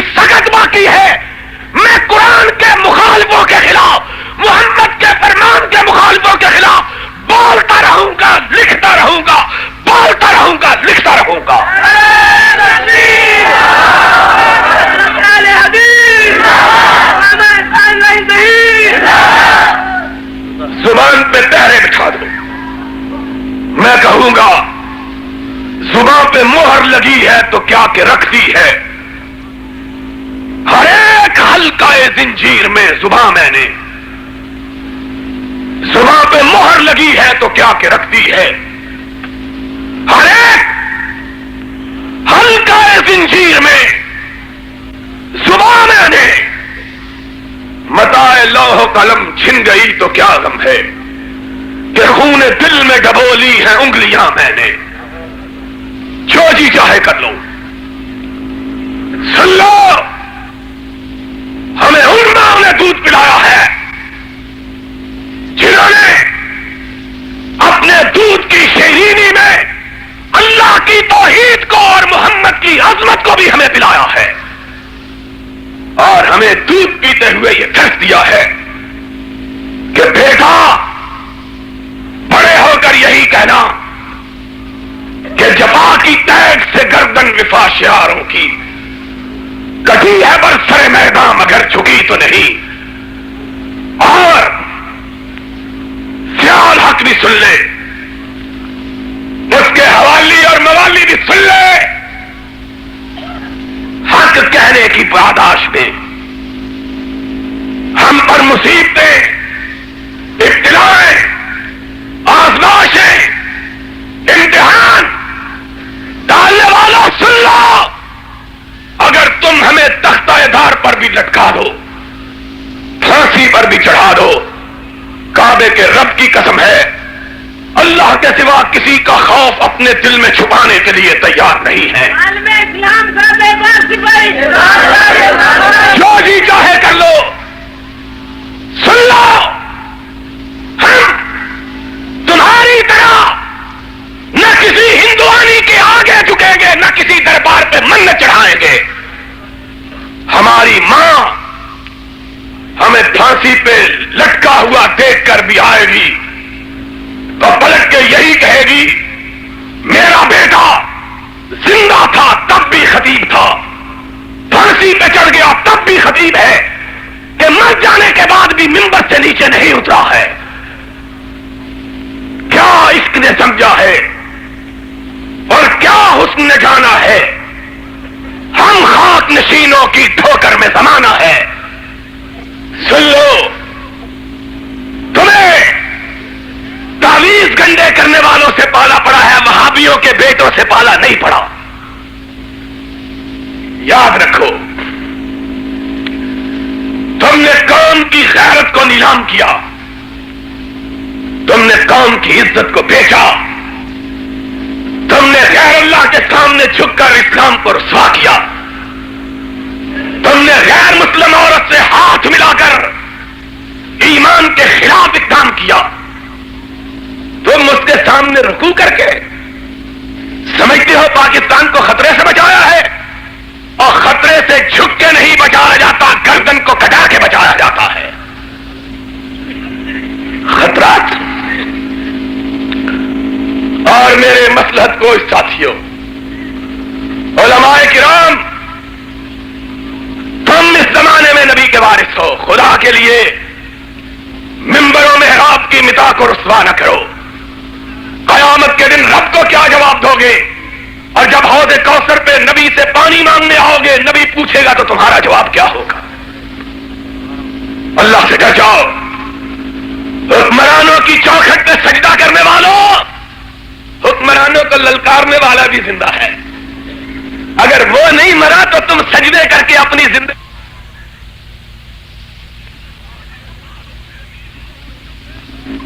پہرے بٹھا دو. میں کہوں گا زبان پہ مہر لگی ہے تو کیا کہ رکھتی ہے. ہر ایک حلقہ زنجیر میں زبان میں نے زبان پہ مہر لگی ہے تو کیا کہ رکھتی ہے. ہر ایک حلقہ زنجیر میں زبان میں نے متاع لوح و قلم چھن گئی تو کیا غم ہے کہ خون دل میں ڈبولی ہیں انگلیاں میں نے. جو جی چاہے کر لو. سن لو ہمیں ان ماں نے دودھ پلایا ہے جنہوں نے اپنے دودھ کی شیرینی میں اللہ کی توحید کو اور محمد کی عظمت کو بھی ہمیں پلایا ہے اور ہمیں دودھ پیتے ہوئے یہ درس دیا ہے کہ بیٹا بڑے ہو کر یہی کہنا کہ جفا کی تیگ سے گردن وفا شعاروں کی کٹی ہے برسر میدان مگر جھکی تو نہیں. اور سیال حق بھی سن لے, اس کے حوالی اور موالی بھی سن لے. حق کہنے کی پاداش میں ہم پر مصیبتیں, ابتلائیں, آزمائشیں, امتحان ڈالنے والا سن لو. اگر تم ہمیں تختہ دار پر بھی لٹکا دو, پھانسی پر بھی چڑھا دو, کعبے کے رب کی قسم ہے اللہ کے سوا کسی کا خوف اپنے دل میں چھپانے کے لیے تیار نہیں ہے. جو جی چاہے کر لو. سن لو ہم تمہاری طرح نہ کسی ہندوانی کے آگے جھکیں گے نہ کسی دربار پہ من چڑھائیں گے. ہماری ماں ہمیں پھانسی پہ لٹکا ہوا دیکھ کر بھی آئے گی تو پلٹ کے یہی کہے گی میرا بیٹا زندہ تھا تب بھی خطیب تھا, پھانسی پہ چڑھ گیا تب بھی خطیب ہے, کہ مر جانے کے بعد بھی منبر سے نیچے نہیں اترا ہے. کیا عشق نے سمجھا ہے اور کیا حسن نے جانا ہے. ہم خاک نشینوں کی ٹھوکر میں زمانہ ہے. سن لو تمہیں تعویذ گنڈے کرنے والوں سے پالا پڑا ہے, وہابیوں کے بیٹوں سے پالا نہیں پڑا. یاد رکھو تم نے قوم کی غیرت کو نیلام کیا, تم نے قوم کی عزت کو بیچا, تم نے غیر اللہ کے سامنے جھک کر اسلام کو رسوا کیا, تم نے غیر مسلم عورت سے ہاتھ ملا کر ایمان کے خلاف اقدام کیا. تم اس کے سامنے رکوع کر کے سمجھتے ہو پاکستان کو خطرے سے بچایا ہے, اور خطرے سے جھک کے نہیں بچایا جاتا, گردن کو کٹا کے بچایا جاتا ہے. خطرات اور میرے مصلحت کو ساتھیوں علماء کرام, تم اس زمانے میں نبی کے وارث ہو, خدا کے لیے منبروں میں محراب کی متا کو رسوا نہ کرو. قیامت کے دن رب کو کیا جواب دو گے؟ اور جب حوض کوثر پہ نبی سے پانی مانگنے آؤ گے, نبی پوچھے گا تو تمہارا جواب کیا ہوگا؟ اللہ سے ڈر جاؤ. حکمرانوں کی چوکھٹ پہ سجدہ کرنے والوں, حکمرانوں کو للکارنے والا بھی زندہ ہے. اگر وہ نہیں مرا تو تم سجدے کر کے اپنی زندگی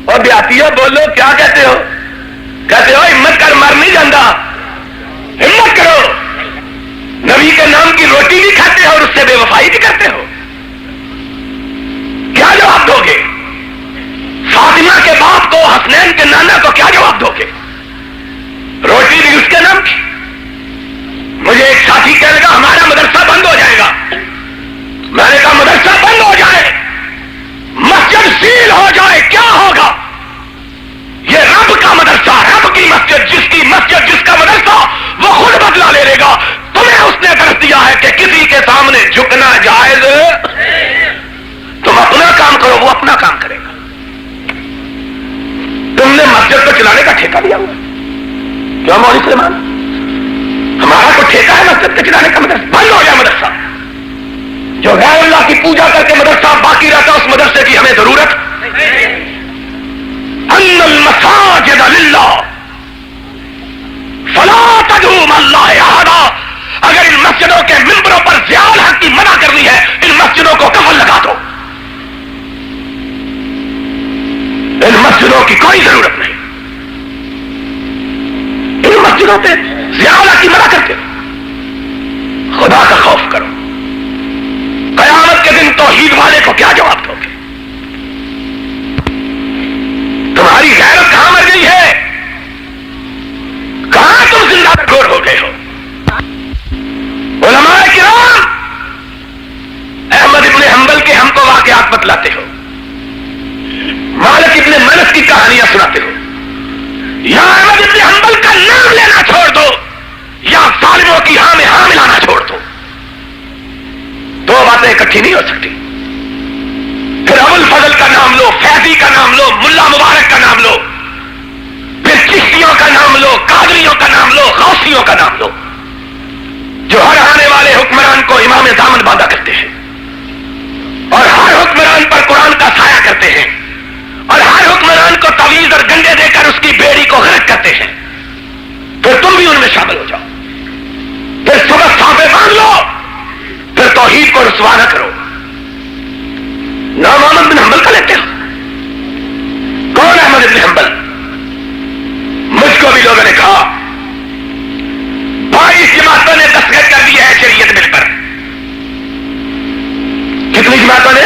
اور دیہاتیوں بولو کیا کہتے ہو؟ کہتے ہو ہمت کر, مر نہیں جاتا, ہمت کرو. نبی کے نام کی روٹی بھی کھاتے ہو اور اس سے بے وفائی بھی کرتے ہو. کیا جواب دو گے؟ فاطمہ کے باپ کو, حسنین کے نانا کو کیا جواب دو گے؟ روٹی بھی اس کے نام کی. مجھے ایک ساتھی کہنے لگا ہمارا مدرسہ بند ہو جائے گا. میں نے کہا مدرسہ بند ہو جائے, مسجد سیل ہو جائے, کیا ہوگا؟ یہ رب کا مدرسہ, رب کی مسجد, جس کا مدرسہ وہ خود بدلا لے گا. تمہیں اس نے درس دیا ہے کہ کسی کے سامنے جھکنا جائز, تم اپنا کام کرو, وہ اپنا کام کرے گا. مسجد کو چلانے کا ٹھیکہ دیا ہوا؟ کیوں مولوی سلیمان؟ ہمارا کوئی ٹھیکہ ہے مسجد کو چلانے کا؟ مدرسہ بند ہو گیا مدرسہ. جو غیر اللہ کی پوجا کر کے مدرسہ باقی رہتا اس مدرسے کی ہمیں ضرورت. ان المساجد للہ فلا تدعوا مع اللہ احدا. اگر ان مسجدوں کے ممبروں پر ضیاء الحق کی منع کرنی ہے ان مسجدوں کو کفن لگا دو. ان مسجدوں کی کوئی ضرورت نہیں. ان مسجدوں پہ ضیاء الحق کی منع کرتے خدا کا خوف کرو. قیامت کے دن توحید والے کو کیا جواب دو گے؟ تمہاری غیرت کہاں مر گئی ہے؟ کہاں تم زندہ گور ہو گئے ہو؟ علماء کرام احمد ابن حنبل کے ہم کو واقعات بتلاتے ہو, مالک ابن منس کی کہانیاں سناتے ہو. یا احمد ابن حنبل کا نام لینا چھوڑ دو یا ظالموں کی ہاں میں ہاں ملانا چھوڑ دو. دو باتیں اکٹھی نہیں ہو سکتی. پھر ابو الفضل کا نام لو, فیضی کا نام لو, ملا مبارک کا نام لو, پھر چشتیوں کا نام لو, قادریوں کا نام لو, غوثیوں کا نام لو, جو ہر آنے والے حکمران کو امام دامن باندھا کرتے ہیں اور ہر حکمران پر قرآن کا سایہ کرتے ہیں اور ہر حکمران کو تعویذ اور گنڈے دے کر اس کی بیڑی کو غرق کرتے ہیں. پھر تم بھی ان میں شامل ہو جاؤ. پھر صبح صافے باندھ لو, پھر توحید کو رسوا نہ کرو. نام احمد بن حنبل کا لیتے ہو. کون احمد بن حنبل؟ مجھ کو بھی لوگوں نے کہا 22 جماعتوں نے دستخط کر دی ہے شریعت بل پر. کتنی جماعتوں نے؟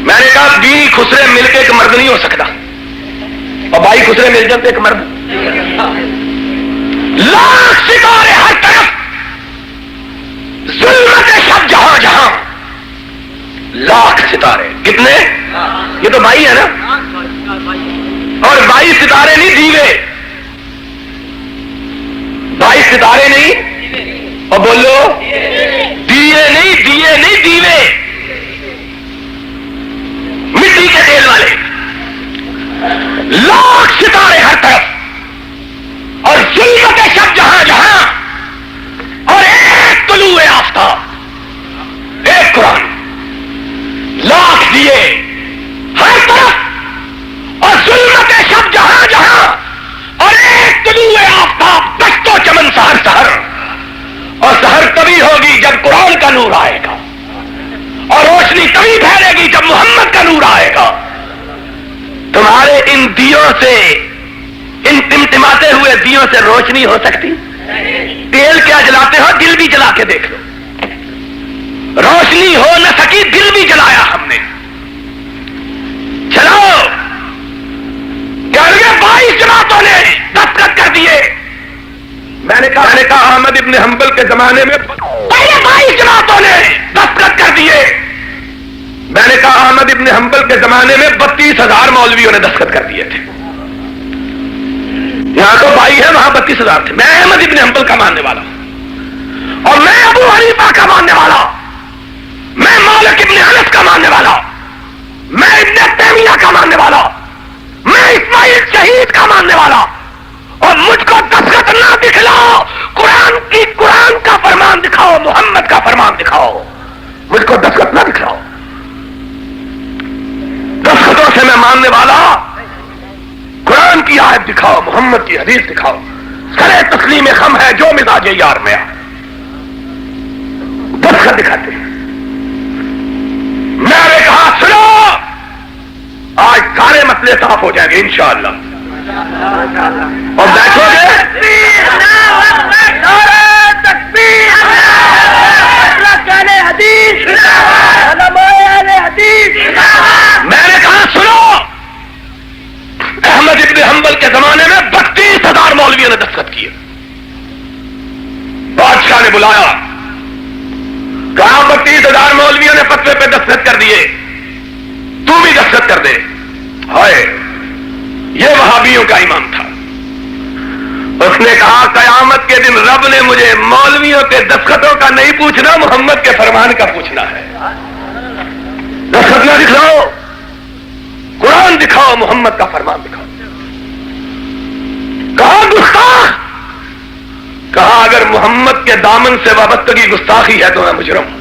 میں نے کہا 20 خسرے مل کے ایک مرد نہیں ہو سکتا اور 22 خسرے مل جاتے ایک مرد. لاکھ ستارے ہر طرف, ظلمت شب جہاں جہاں, لاکھ ستارے. کتنے؟ یہ تو 22 ہے نا, اور 22 ستارے نہیں دیوے, 22 ستارے نہیں, اور بولو دیے نہیں, دیے نہیں, دیوے مٹی کے تیل والے. لاکھ ستارے ہر طرف اور ظلمت شب جہاں جہاں, اور ایک طلوع آفتاب, ایک قرآن. لاکھ دیے ہر طرف اور ظلمت شب جہاں جہاں, اور ایک طلوع آفتاب دست و چمن سحر سحر. اور سحر تبھی ہوگی جب قرآن کا نور آئے گا, اور روشنی تبھی پھیلے گی جب محمد کا نور آئے گا. تمہارے ان دیوں سے, ان ٹمٹماتے ہوئے دیوں سے روشنی ہو سکتی؟ تیل کیا جلاتے ہو؟ دل بھی جلا کے دیکھ لو. روشنی ہو نہ سکی, دل بھی جلایا ہم نے. چلو 22 جماعتوں نے دستخط کر دیے. میں نے کہا احمد ابن حنبل کے زمانے میں پہلے 22 جماعتوں نے دستخط کر دیے. میں نے کہا احمد ابن حنبل کے زمانے میں 32,000 مولویوں نے دستخط کر دیے تھے. یہاں تو 22 ہے, وہاں 32,000 تھے. میں احمد ابن حنبل کا ماننے والا ہوں, اور میں ابو حنیفہ کا ماننے والا, میں مالک ابن انس کا ماننے والا, میں ابن تیمیہ کا ماننے والا, میں اسماعیل شہید کا ماننے والا. اور مجھ کو دستخط نہ دکھلاؤ, قرآن کا فرمان دکھاؤ, محمد کا فرمان دکھاؤ. مجھ کو دستخط نہ دکھلاؤ. دستخطوں سے میں ماننے والا, قرآن کی آیت دکھاؤ, محمد کی حدیث دکھاؤ. سرے تسلیم خم ہے جو مزاج یار میں آ, دستخط دکھاتے ہیں. میں نے کہا سنو, آج سارے مسئلے صاف ہو جائیں گے انشاءاللہ. اور بیٹھو گے میں نے کہا سنو, احمد ابن حنبل کے زمانے میں 32,000 مولویوں نے دستخط کیے. بادشاہ نے بلایا, کہا 32,000 مولویوں نے فتوے پہ دستخط کر دیے, تو بھی دستخط کر دے. ہائے, یہ وہابیوں کا امام تھا. اس نے کہا قیامت کے دن رب نے مجھے مولویوں کے دستخطوں کا نہیں پوچھنا, محمد کے فرمان کا پوچھنا ہے. دستخط نہ دکھلاؤ, قرآن دکھاؤ, محمد کا فرمان دکھاؤ. کہا اگر محمد کے دامن سے وابستگی گستاخی ہے تو میں مجرم ہوں.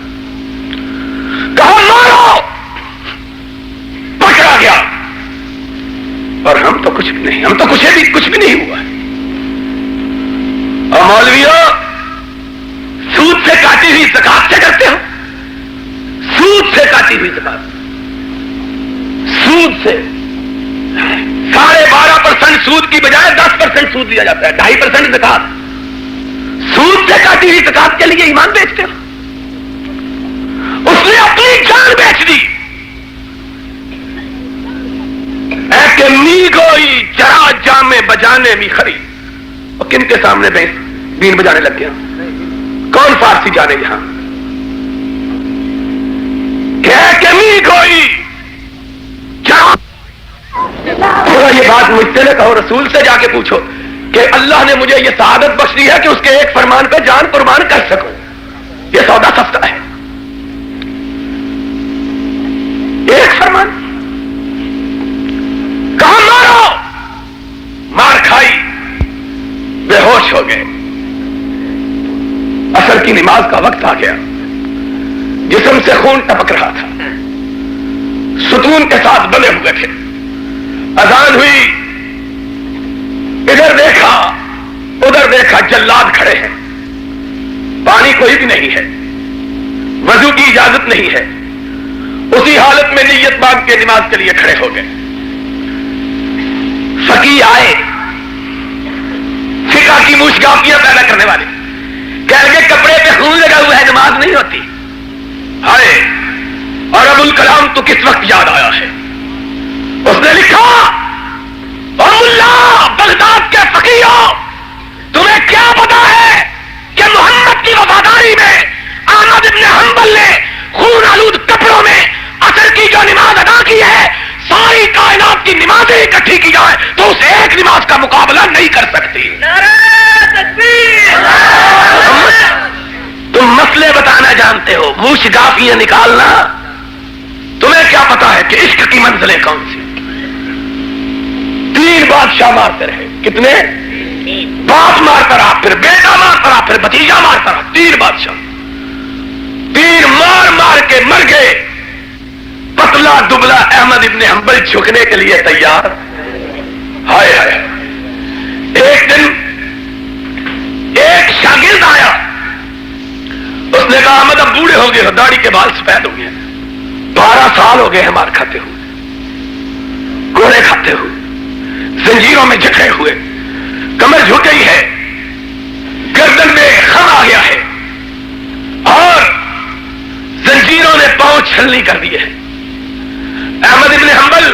کہا مارو. پکڑا گیا. اور ہم تو کچھ بھی نہیں, ہم تو کچھ بھی نہیں ہوا. اور مولویوں سود سے کاٹی ہوئی زکات سے کرتے ہو. سود سے کاٹی ہوئی زکات, سود سے 12.5% سود کی بجائے 10% سود دیا جاتا ہے, 2.5% زکات. سود سے کاٹی ہوئی زکات کے لیے ایمان بیچتے ہو. اس نے اپنی جان بیچ دی. اے کہ می گوئی چرا جامے بجانے می خری. اور کن کے سامنے بین بجانے لگ گیا؟ کون فارسی جانے یہاں؟ کہ می گوئی چرا. یہ بات مجھ سے نہ کہو, رسول سے جا کے پوچھو کہ اللہ نے مجھے یہ سعادت بخش دی ہے کہ اس کے ایک فرمان پہ جان قربان کر سکوں. یہ سودا سستا ہے. ایک فرمان. کہاں مارو. مار کھائی, بے ہوش ہو گئے. عصر کی نماز کا وقت آ گیا. جسم سے خون ٹپک رہا تھا. ستون کے ساتھ بنے ہوئے تھے. اذان ہوئی, ادھر دیکھا ادھر دیکھا, جلاد کھڑے ہیں. پانی کوئی بھی نہیں ہے, وضو کی اجازت نہیں ہے. اسی حالت میں نیت باندھ کے نماز کے لیے کھڑے ہو گئے. فقی آئے, فقہ کی موشگافیاں پیدا کرنے والے. کہہ لگے کپڑے پہ خون لگا ہوا ہے, نماز نہیں ہوتی. ہائے, اور ابو الکلام تو کس وقت یاد آیا ہے. اس نے لکھا, اللہ بغداد کے فقیہوں, تمہیں کیا پتا ہے کہ محمد کی وفاداری میں احمد ابن حنبل نے خون آلود کپڑوں میں عصر کی جو نماز ادا کی ہے, ساری کائنات کی نمازیں اکٹھی کی جائے تو اس ایک نماز کا مقابلہ نہیں کر سکتی. نعرہ تکبیر. تم مسئلے بتانا جانتے ہو, موش گافیاں نکالنا. تمہیں کیا پتا ہے کہ عشق کی منزلیں کون سی. 3 بادشاہ مارتے رہے. کتنے؟ باپ مارتا رہا, پھر بیٹا مارتا رہا, پھر بھتیجا مارتا رہا. 3 بادشاہ, 3 مار مار کے مر گئے. پتلا دبلا احمد ابن حنبل جھکنے کے لیے تیار. ہائے ہائے. ایک دن ایک شاگرد آیا. اس نے کہا احمد اب بوڑھے ہو گئے, داڑھی کے بال سفید ہو گئے, 12 سال ہو گئے ہیں مار کھاتے ہوئے, گوڑے کھاتے ہوئے, زنجیروں میں جکڑے ہوئے, کمر جھک گئی ہے, گردن میں خم آ گیا ہے, اور زنجیروں نے پاؤں چھلنی کر دیے ہیں. احمد ابن حنبل,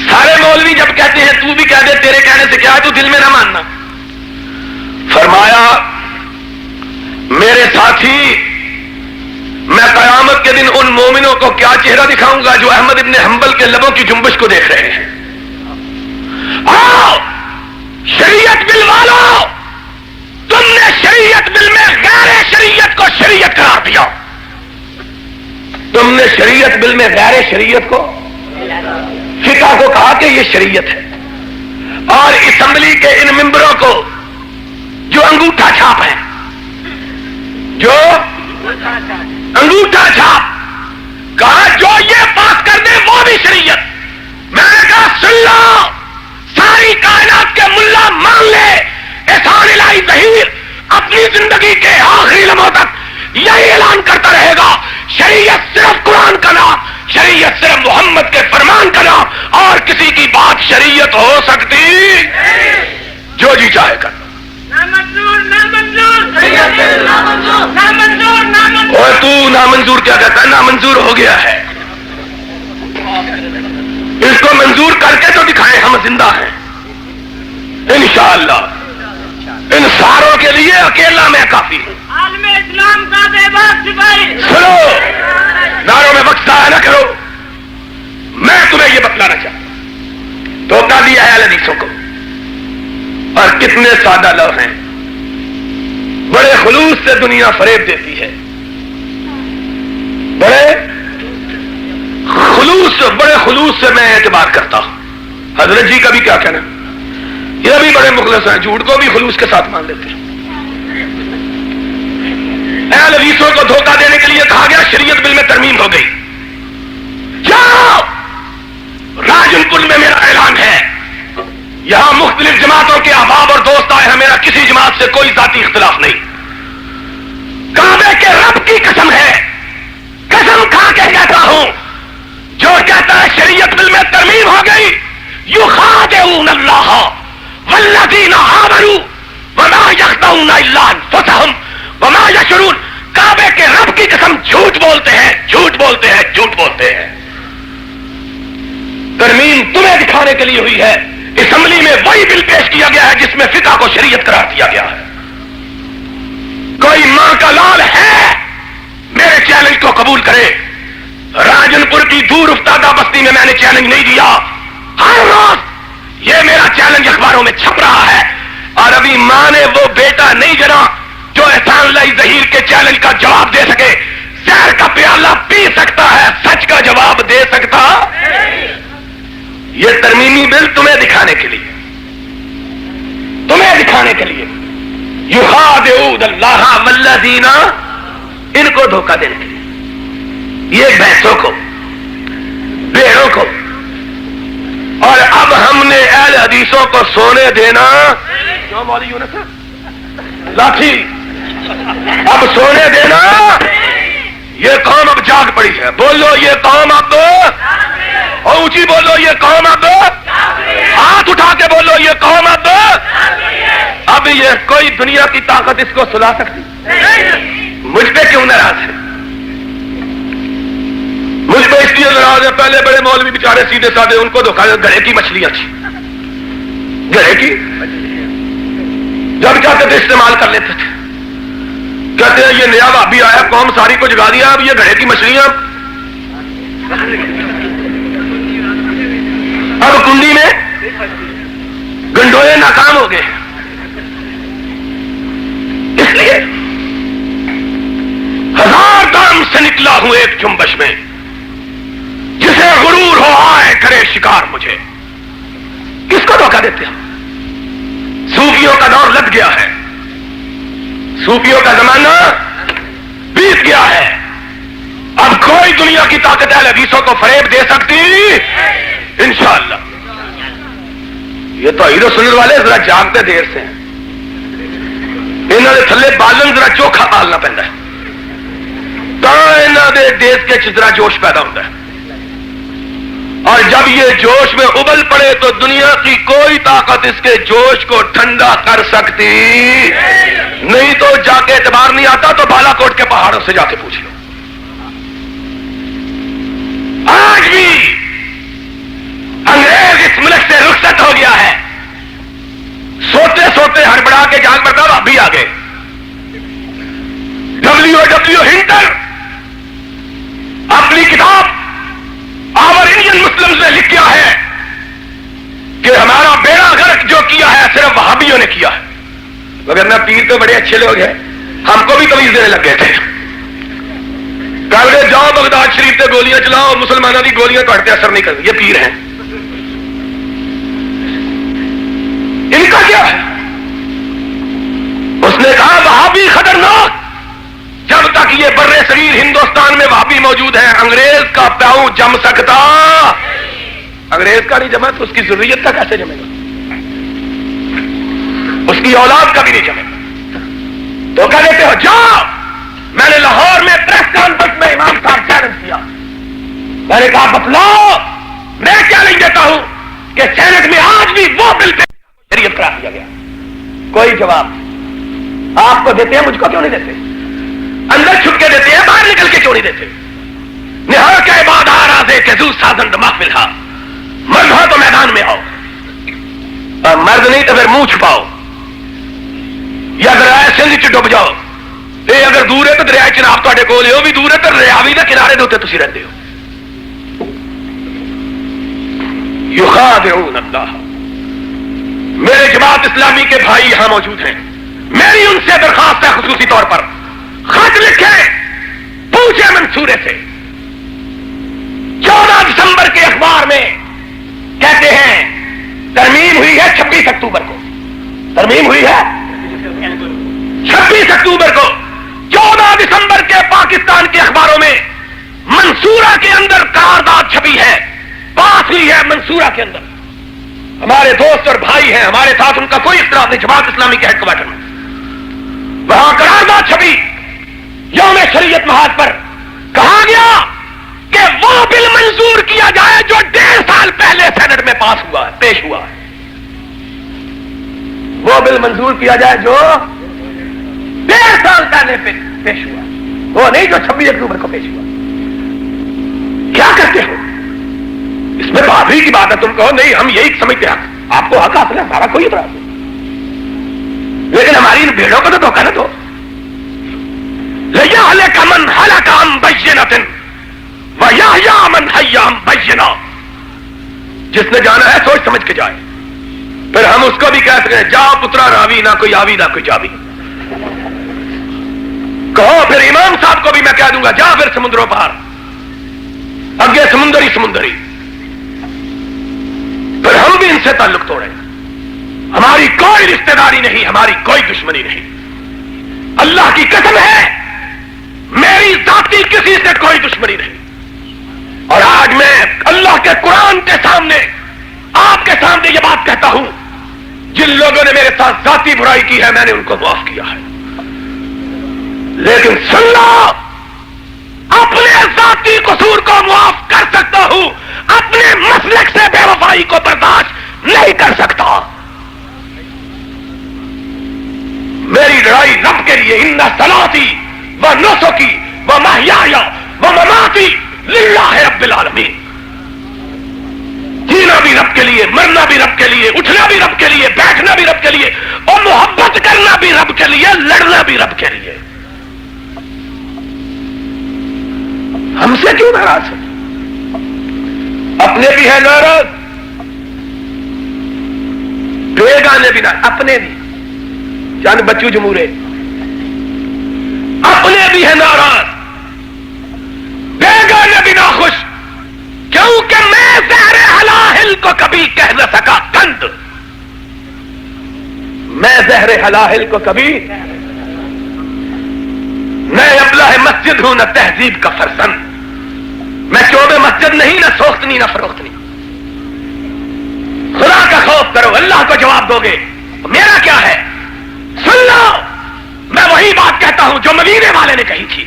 سارے مولوی جب کہتے ہیں تو بھی کہہ دے, تیرے کہنے سے کیا ہے, تو دل میں نہ ماننا. فرمایا میرے ساتھی, میں قیامت کے دن ان مومنوں کو کیا چہرہ دکھاؤں گا جو احمد ابن حنبل کے لبوں کی جنبش کو دیکھ رہے ہیں. آؤ شریعت بل والو, تم نے شریعت بل میں غیر شریعت کو شریعت قرار دیا. تم نے شریعت بل میں غیر شریعت کو, فقہ کو کہا کہ یہ شریعت ہے. اور اسمبلی کے ان ممبروں کو جو انگوٹھا چھاپ ہیں, جو انگوٹھا چھاپ, کہا جو یہ پاس کر دے وہ بھی شریعت. میں نے کہا سن لو, ساری کائنات کے ملا مان لے, احسان الہی ظہیر اپنی زندگی کے آخری لمحوں تک یہی اعلان کرتا رہے گا, شریعت صرف قرآن کا نام, شریعت صرف محمد کے فرمان کا نام, اور کسی کی بات شریعت ہو سکتی جو جی چاہے کر. اور تو نامنظور کیا کہتا ہے؟ نامنظور ہو گیا ہے. اس کو منظور کر کے تو دکھائیں, ہم زندہ ہیں انشاءاللہ. ان ساروں کے لیے اکیلا میں کافی ہوں. عالم اسلام کا بےباک سپاہی. سنو, ناروں میں وقت ضائع نہ کرو. میں تمہیں یہ بتلانا چاہتا ہوں, دھوکہ دیا ہے حدیثوں کو, اور کتنے سادہ لوگ ہیں. بڑے خلوص سے دنیا فریب دیتی ہے, بڑے خلوص سے میں اعتبار کرتا ہوں. حضرت جی کا بھی کیا کہنا, یہ بھی بڑے مخلص ہیں, جھوٹ کو بھی خلوص کے ساتھ مان لیتے ہیں. اہل حدیثوں کو دھوکہ دینے کے لیے کہا گیا شریعت بل میں ترمیم ہو گئی. جاؤ راجن پور میں میرا اعلان ہے, یہاں مختلف جماعتوں کے احباب اور دوست آئے ہیں, میرا کسی جماعت سے کوئی ذاتی اختلاف نہیں. کعبے کے رب کی قسم ہے, قسم کھا کے کہتا ہوں, جو کہتا ہے شریعت بل میں ترمیم ہو گئی, یخادعون اللہ والذین آمنوا وما یخدعون الا انفسهم وما یشعرون. کعبے کے رب کی قسم جھوٹ بولتے ہیں, جھوٹ بولتے ہیں, جھوٹ بولتے ہیں. ترمیم تمہیں دکھانے کے لیے ہوئی ہے. اسمبلی میں وہی بل پیش کیا گیا ہے جس میں فقہ کو شریعت قرار دیا گیا ہے. کوئی ماں کا لال ہے میرے چیلنج کو قبول کرے. راجن پور کی دور افتادہ بستی میں نے چیلنج نہیں دیا, ہر روز یہ میرا چیلنج اخباروں میں چھپ رہا ہے, اور ابھی ماں نے وہ بیٹا نہیں جنا جو احسان اللہ ظہیر کے چیلنج کا جواب دے سکے. زہر کا پیالہ پی سکتا ہے, سچ کا جواب دے سکتا. یہ ترمیمی بل تمہیں دکھانے کے لیے, تمہیں دکھانے کے لیے, یخادعون اللہ والذین, ان کو دھوکہ دینے کے لیے, یہ بھینسوں کو, بھیڑوں کو. اور اب ہم نے اہل حدیثوں کو سونے دینا, کیوں مولوی یونس لاٹھی, اب سونے دینا. یہ قوم اب جاگ پڑی ہے. بولو یہ قوم اب, اور اونچی بولو یہ قوم اب, ہاتھ اٹھا کے بولو یہ قوم اب یہ کوئی دنیا کی طاقت اس کو سلا سکتی؟ مجھ پہ کیوں ناراض ہے؟ مجھ پہ اس لیے ناراض ہے, پہلے بڑے مولوی بیچارے سیدھے سادے, ان کو دھوکا گڑھے کی مچھلیاں تھی, گڑھے کی جب چاہتے تھے استعمال کر لیتے تھے. کہتے ہیں یہ نیا بھابی آیا, قوم ساری کو جگا دیا, اب یہ گڑھے کی مچھلیاں اب کنڈی میں گنڈوئے ناکام ہو گئے. اس لیے ہزار دام سے نکلا ہوں ایک جنبش میں, جسے غرور ہو آئے کرے شکار مجھے. کس کو دھوکہ دیتے ہیں؟ صوفیوں کا دور لگ گیا ہے, صوفیوں کا زمانہ بیت گیا ہے. اب کوئی دنیا کی طاقت اہل حدیثوں کو فریب دے سکتی انشاءاللہ. یہ تو ہیرو سننے والے ذرا جاگتے دیر سے ہیں, انہوں نے تھلے بالن ذرا چوکھا پالنا پہنتا ہے, انہوں نے دیس کے ذرا جوش پیدا ہوتا ہے. اور جب یہ جوش میں ابل پڑے تو دنیا کی کوئی طاقت اس کے جوش کو ٹھنڈا کر سکتی نہیں. تو جا کے اعتبار نہیں آتا تو بالا کوٹ کے پہاڑوں سے جا کے پوچھ لو. آج بھی انگریز اس ملک سے رخصت ہو گیا ہے, سوتے سوتے ہڑبڑا کے جاگ پڑتا, اب بھی آگے. ڈبلیو ہنٹر اپنی کتاب آور انڈین مسلم نے لکھا ہے کہ ہمارا بیڑا غرق جو کیا ہے صرف وہابیوں نے کیا ہے, مگر نہ پیر تو بڑے اچھے لوگ ہیں, ہم کو بھی تمیز دینے لگ گئے تھے. کہتے جاؤ بغداد شریف سے گولیاں چلاؤ, مسلمانوں کی گولیاں تو ہٹتے اثر نہیں کرتی, یہ پیر ہیں. ان کا کیا ہے؟ اس نے کہا وہابی خطرناک, جب تک یہ بر صغیر ہندوستان میں وہابی موجود ہے انگریز کا پیاؤں جم سکتا. انگریز کا نہیں جمع تو اس کی ضروریت کا کیسے جمے گا؟ اس کی اولاد کا بھی نہیں جمے گا. تو کہہ دیتے ہو جاؤ. میں نے لاہور میں پریس کانفرنس میں امام صاحب چیلنج کیا, میں نے کہا بتلاؤ, میں چیلنج دیتا ہوں کہ سینٹ میں آج بھی وہ بل پہ شریعت قرار دیا گیا. کوئی جواب. آپ کو دیتے ہیں, مجھ کو کیوں نہیں دیتے؟ اندر چھپ کے دیتے ہیں, باہر نکل کے کیوں نہیں دیتے؟ نہا کے بعد آرازے کے زو سازن محفل ہا, مرد ہو تو میدان میں آؤ, مرد نہیں تو پھر منہ چھپاؤ, یا دریا سندھ چ ڈب جاؤ. یہ اگر دور ہے تو دریا چناب تے کول ہے, وہ بھی دور ہے تو ریاوی کے کنارے دے تھی رہتے ہو. یخادعون اللہ. میرے جماعت اسلامی کے بھائی یہاں موجود ہیں, میری ان سے درخواست ہے خصوصی طور پر خط لکھے, پوچھے منصورے سے. 14 دسمبر کے اخبار میں کہتے ہیں ترمیم ہوئی ہے 26 اکتوبر کو, ترمیم ہوئی ہے 26 اکتوبر کو. جو 14 دسمبر کے پاکستان کے اخباروں میں منصورہ کے اندر قرارداد چھپی ہے، پاس ہوئی ہے منصورہ کے اندر. ہمارے دوست اور بھائی ہیں، ہمارے ساتھ ان کا کوئی اختلاف نہیں، جماعت اسلامی کے ہیڈ کوارٹر میں وہاں قرارداد چھپی. یوم شریعت محاذ پر کہا گیا کہ وہ بل منظور کیا جائے جو 1.5 سال پہلے سینٹ میں پاس ہوا ہے، پیش ہوا ہے. وہ بل منظور کیا جائے جو 1.5 سال پہلے پیش ہوا، وہ نہیں جو 26 اکتوبر کو پیش ہوا. کیا کرتے ہو؟ اس میں بہادری کی بات ہے. تم کہو نہیں ہم یہی سمجھتے ہیں، آپ کو حق حاصل ہے، ہمارا کوئی اعتراض نہیں، لیکن ہماری ان بھیڑوں کو تو دھوکہ نہ دو. لِيَهْلِكَ مَنْ هَلَكَ عَنْ بَيِّنَةٍ وَيَحْيَىٰ مَنْ حَيَّ عَنْ بَيِّنَةٍ. جس نے جانا ہے سوچ سمجھ کے جائے. پھر ہم اس کو بھی کہتے ہیں جا پترا راوی، نہ کوئی آوی نہ کوئی جاوی. کہو پھر امام صاحب کو بھی میں کہہ دوں گا جا پھر سمندروں پار، اگے سمندر ہی سمندری. پھر ہم بھی ان سے تعلق توڑیں. ہماری کوئی رشتہ داری نہیں، ہماری کوئی دشمنی نہیں. اللہ کی قسم ہے میری ذاتی کسی سے کوئی دشمنی نہیں. اور آج میں اللہ کے قرآن کے سامنے آپ کے سامنے یہ بات کہتا ہوں، جن لوگوں نے میرے ساتھ ذاتی برائی کی ہے میں نے ان کو معاف کیا ہے. لیکن سن لو، اپنے ذاتی قصور کو معاف کر سکتا ہوں، اپنے مسلک سے بے وفائی کو برداشت نہیں کر سکتا. میری لڑائی رب کے لیے، ان صلاتی و نسکی و محیای و مماتی للہ رب العالمین. جینا بھی رب کے لیے، مرنا بھی رب کے لیے، اٹھنا بھی رب کے لیے، بیٹھنا بھی رب کے لیے، اور محبت کرنا بھی رب کے لیے، لڑنا بھی رب کے لیے. ہم سے کیوں ناراض ہے؟ اپنے بھی ہیں ناراض، بیگانے بھی ناراض، اپنے بھی چند بچوں جمہورے اپنے بھی ہیں ناراض، بیگانے بھی ناخوش. کیونکہ میں زہر حلاہل کو کبھی کہہ نہ سکا کند. میں زہر حلاہل کو کبھی، میں ابلہ مسجد ہوں نہ تہذیب کا فرزند. میں چوبے مسجد نہیں، نہ سوختنی نہ فروختنی. خدا کا خوف کرو، اللہ کو جواب دو گے. میرا کیا ہے؟ سن لو، میں وہی بات کہتا ہوں جو مدینے والے نے کہی تھی،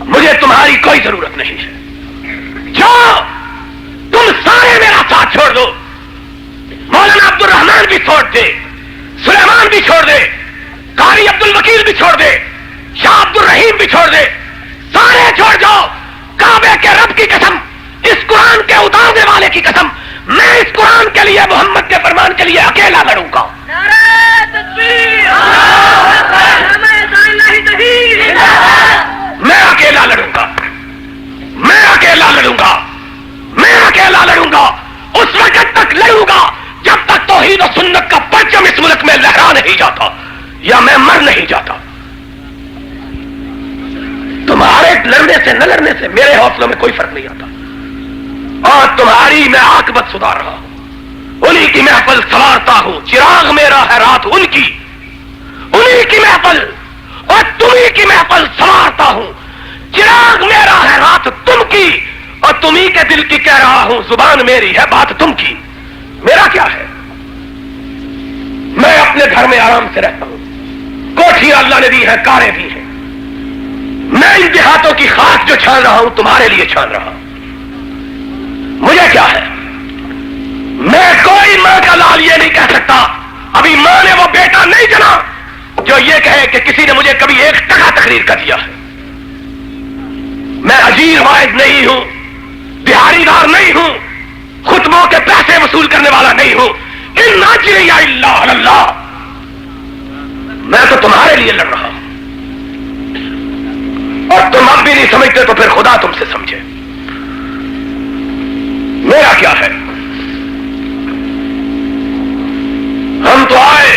مجھے تمہاری کوئی ضرورت نہیں ہے. جاؤ تم سارے میرا ساتھ چھوڑ دو. مولانا عبد الرحمان بھی چھوڑ دے، سلیمان بھی چھوڑ دے، قاری عبد الوکیل بھی چھوڑ دے، شاہ عبد الرحیم بھی چھوڑ دے، سارے چھوڑ جاؤ. کعبے کے رب کی قسم، اس قرآن کے اتارنے والے کی قسم، میں اس قرآن کے لیے، محمد کے فرمان کے لیے اکیلا لڑوں گا. میں اکیلا لڑوں گا، میں اکیلا لڑوں گا، میں اکیلا لڑوں گا. اس وقت تک لڑوں گا جب تک توحید و سنت کا پرچم اس ملک میں لہرا نہیں جاتا یا میں مر نہیں جاتا. تمہارے لڑنے سے نہ لڑنے سے میرے حوصلوں میں کوئی فرق نہیں آتا. اور تمہاری میں عاقبت سدھار رہا ہوں، انہی کی محفل سوارتا ہوں. چراغ میرا ہے رات ان کی، انہی کی محفل اور تمہیں کی محفل سوارتا ہوں. چراغ میرا ہے رات تم کی، اور تمہیں کے دل کی کہہ رہا ہوں زبان میری ہے بات تم کی. میرا کیا ہے؟ میں اپنے گھر میں آرام سے رہتا ہوں، کوٹھیاں اللہ نے دی ہیں، کاریں بھی ہیں. میں ان دیہاتوں کی خاک جو چھان رہا ہوں تمہارے لیے چھان رہا ہوں. مجھے کیا ہے؟ میں کوئی ماں کا لال یہ نہیں کہہ سکتا، ابھی ماں نے وہ بیٹا نہیں جنا جو یہ کہے کہ کسی نے مجھے کبھی 1 ٹکا تقریر کر دیا ہے. میں اجیر واعظ نہیں ہوں، دیہاری دار نہیں ہوں، خطبوں کے پیسے وصول کرنے والا نہیں ہوں. ان اجری الا علی اللہ. میں تو تمہارے لیے لڑ رہا ہوں، اور تم اب بھی نہیں سمجھتے تو پھر خدا تم سے سمجھے. میرا کیا ہے؟ ہم تو آئے،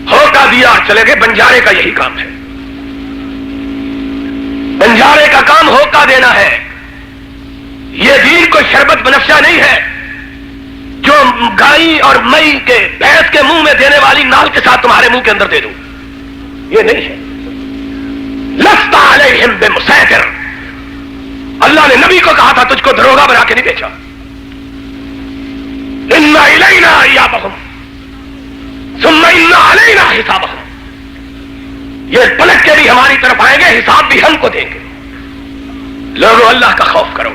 ہوتا دیا چلے گئے. بنجارے کا یہی کام ہے، بنجارے کا کام ہوتا دینا ہے. یہ دین کوئی شربت بنفشہ نہیں ہے جو گائی اور مئی کے بھینس کے منہ میں دینے والی نال کے ساتھ تمہارے منہ کے اندر دے دوں. یہ نہیں ہے. لست علیہم بمسیطر. اللہ نے نبی کو کہا تھا تجھ کو دروغہ بنا کے نہیں بھیجا. ان الینا ایابہم ثم ان علینا حسابہم. یہ پلٹ کے بھی ہماری طرف آئیں گے, حساب بھی ہم کو دیں گے. لوگوں اللہ کا خوف کرو.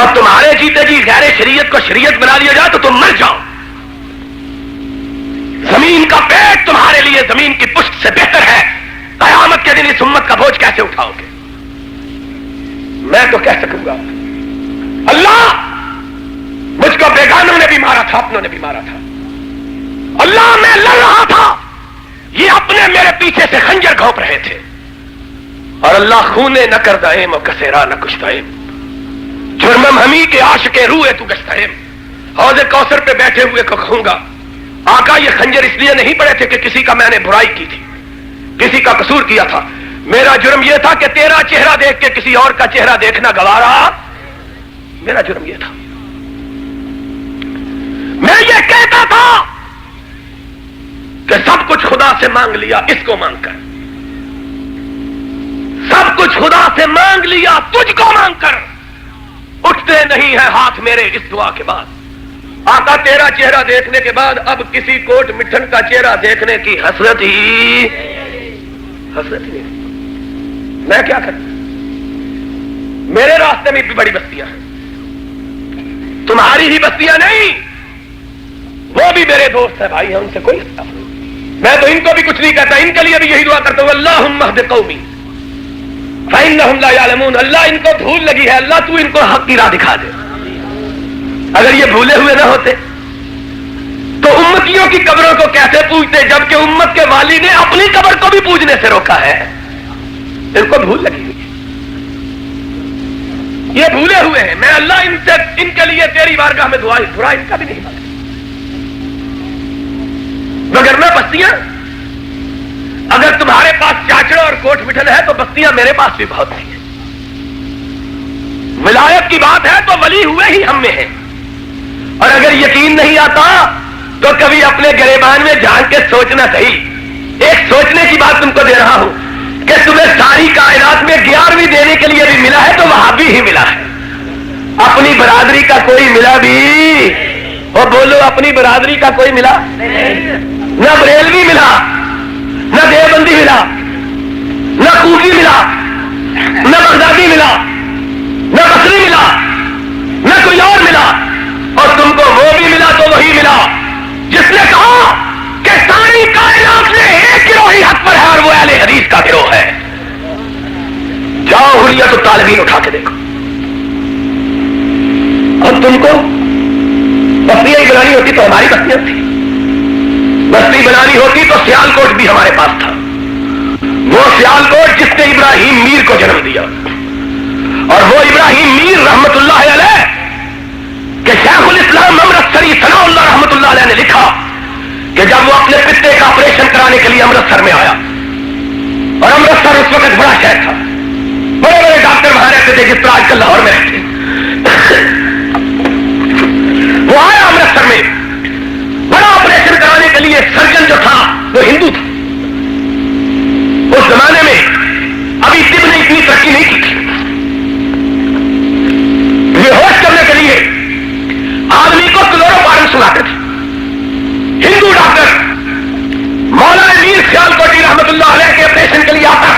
اور تمہارے جیتے جی غیر شریعت کو شریعت بنا لیا جائے تو تم مر جاؤ. زمین کا پیٹ تمہارے لیے زمین کی پشت سے بہتر ہے. قیامت کے دن اس امت کا بوجھ کیسے اٹھاؤ گے؟ میں تو کہہ سکوں گا اللہ مجھ کو بیگانوں نے بھی مارا تھا, اپنوں نے بھی مارا تھا. اللہ میں لڑ رہا تھا, یہ اپنے میرے پیچھے سے خنجر گھونپ رہے تھے. اور اللہ خونے نہ کر دائم و کسیرا نہ کچھ دائم. جرمم ہمی کے عاشق روح تو گشتائم. حوض کوثر پہ بیٹھے ہوئے کو کہوں گا آقا یہ خنجر اس لیے نہیں پڑے تھے کہ کسی کا میں نے برائی کی تھی, کسی کا قصور کیا تھا. میرا جرم یہ تھا کہ تیرا چہرہ دیکھ کے کسی اور کا چہرہ دیکھنا گوارا. میرا جرم یہ تھا. میں یہ کہتا تھا کہ سب کچھ خدا سے مانگ لیا اس کو مانگ کر, سب کچھ خدا سے مانگ لیا تجھ کو مانگ کر. اٹھتے نہیں ہیں ہاتھ میرے اس دعا کے بعد. آقا تیرا چہرہ دیکھنے کے بعد اب کسی کوٹ مٹھن کا چہرہ دیکھنے کی حسرت ہی نہیں. میں کیا کروں؟ میرے راستے میں بھی بڑی بستیاں ہیں, تمہاری ہی بستیاں نہیں. وہ بھی میرے دوست ہیں, بھائی ہیں, ان سے کوئی اختلاف نہیں. میں تو ان کو بھی کچھ نہیں کہتا, ان کے لیے بھی یہی دعا کرتا ہوں اللہم اہد قومی فإنہم لا یعلمون. اللہ ان کو دھول لگی ہے, اللہ تو ان کو حق کی راہ دکھا دے. اگر یہ بھولے ہوئے نہ ہوتے تو امتیوں کی قبروں کو کیسے پوجتے, جبکہ امت کے والی نے اپنی قبر کو بھی پوجنے سے روکا ہے. ان کو بھول لگی ہوئی, یہ بھولے ہوئے ہیں. میں اللہ ان کے لیے تیری بارگاہ میں دعا ان کا بھی نہیں مانگتا. مگر میں بستیاں, اگر تمہارے پاس چاچڑا اور کوٹ مٹھن ہے تو بستیاں میرے پاس بھی بہت سی ہیں. ولایت کی بات ہے تو ولی ہوئے ہی ہم میں ہیں. اور اگر یقین نہیں آتا تو کبھی اپنے گریبان میں جان کے سوچنا صحیح. ایک سوچنے کی بات تم کو دے رہا ہوں کہ تمہیں ساری کائنات میں 11ویں دینے کے لیے بھی ملا ہے تو وہابی ہی ملا ہے. اپنی برادری کا کوئی ملا بھی, اور بولو اپنی برادری کا کوئی ملا؟ نہ بریلوی ملا, نہ دیوبندی ملا, نہ کوفی ملا, نہ بغدادی ملا, نہ بصری ملا, نہ کوئی اور ملا. اور تم کو وہ بھی ملا تو وہی ملا جس نے کہا کہ ساری کائنات میں ایک گروہ ہی حق پر ہے اور وہ اہل حدیث کا گروہ ہے. جاؤ حریت الطالبین اٹھا کے دیکھو. اور تم کو بستیاں ہی بنانی ہوتی تو ہماری بستیاں تھی. بستی بنانی ہوتی تو سیال کوٹ بھی ہمارے پاس تھا. وہ سیال کوٹ جس نے ابراہیم میر کو جنم دیا. اور وہ ابراہیم میر رحمت اللہ علیہ کہ شیخ الاسلام امرتسری ثناء اللہ رحمت اللہ علیہ نے لکھا کہ جب وہ اپنے پتے کا آپریشن کرانے کے لیے امرتسر میں آیا, اور امرتسر اس وقت بڑا شہر تھا, بڑے بڑے ڈاکٹر وہاں رہتے تھے جس طرح آج کل لاہور میں رہتے. وہ آیا امرتسر میں, بڑا آپریشن کرانے کے لیے سرجن جو تھا وہ ہندو تھا. اس زمانے میں ابھی طب نے اتنی ترقی نہیں کی تھی. بے ہوش کرنے کے لیے آدمی کو کلوروفارم سناتے تھے. ہندو ڈاکٹر مولانا میر خیال کوٹی رحمت اللہ علیہ کے آپریشن کے لیے آتا,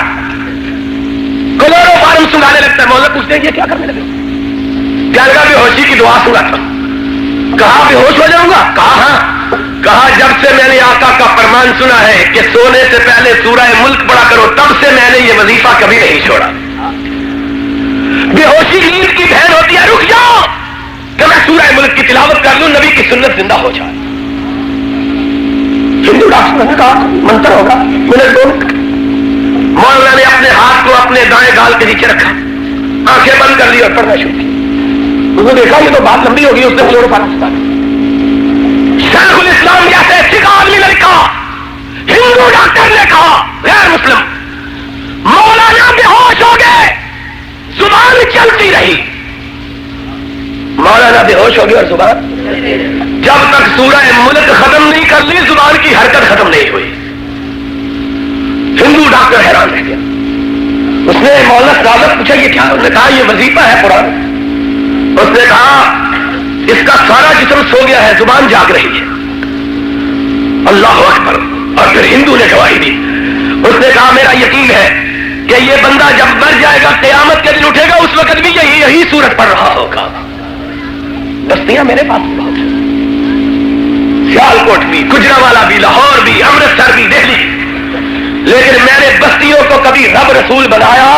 کلوروفارم سنانے لگتا ہے. مولانا پوچھتے ہیں یہ کیا کرنے لگے؟ کیا لگا بے ہوشی کی دعا سناتا. کہا بے ہوش ہو جاؤں گا؟ کہا ہاں. کہا جب سے میں نے آقا کا فرمان سنا ہے کہ سونے سے پہلے سورہ ملک پڑھا کرو, تب سے میں نے یہ وظیفہ کبھی نہیں چھوڑا. بے ہوشی نیند کی بہن ہوتی ہے, رک جاؤ کہ میں سورہ ملک کی تلاوت کر لوں, نبی کی سنت زندہ ہو جائے. ہندو ڈاکٹر نے کہا منتر ہوگا. مولانا نے اپنے ہاتھ کو اپنے دائیں گال کے نیچے رکھا, آنکھیں بند کر لی اور پڑھنا شروع کی. اس نے دیکھا یہ تو بات لمبی ہوگی, اس نے کلوروفارم سنا. شیخ الاسلام جیسے سکھ آدمی نے لکھا, ہندو ڈاکٹر نے کہا, غیر مسلم. مولانا بے ہوش ہو گئے, زبان چلتی رہی. مولانا بے ہوش ہو گئی اور زبان جب تک سورہ ملک ختم نہیں کر لی زبان کی حرکت ختم نہیں ہوئی. ہندو ڈاکٹر حیران رہ گیا. اس نے مولانا سلامت پوچھا یہ کیا؟ اس نے کہا یہ وظیفہ ہے قرآن. اس نے کہا اس کا سارا جسم سو گیا ہے، زبان جاگ رہی ہے. اللہ اکبر. اور پھر ہندو نے گواہی دی. اس نے کہا میرا یقین ہے کہ یہ بندہ جب مر جائے گا قیامت کے دن اٹھے گا، اس وقت بھی یہی صورت پڑھ رہا ہوگا. بستیاں میرے پاس بہت ہیں، سیالکوٹ بھی، گجرانوالہ بھی، لاہور بھی، امرتسر بھی، دہلی بھی. لیکن میں نے بستیوں کو کبھی رب رسول بنایا؟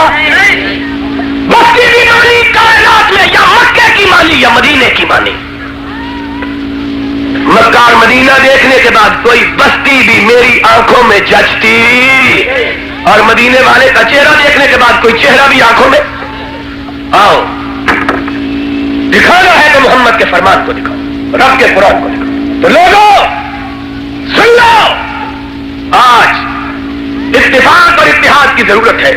بستی بھی مانی کائنات میں، یا مکے کی مانی یا مدینے کی مانی. مکہ اور مدینہ دیکھنے کے بعد کوئی بستی بھی میری آنکھوں میں جچتی، اور مدینے والے کا چہرہ دیکھنے کے بعد کوئی چہرہ بھی آنکھوں میں. آؤ دکھانا ہے تو محمد کے فرمان کو دکھاؤ، رب کے قرآن کو دکھاؤ. تو لوگوں سن لو، آج اتفاق اور اتحاد کی ضرورت ہے.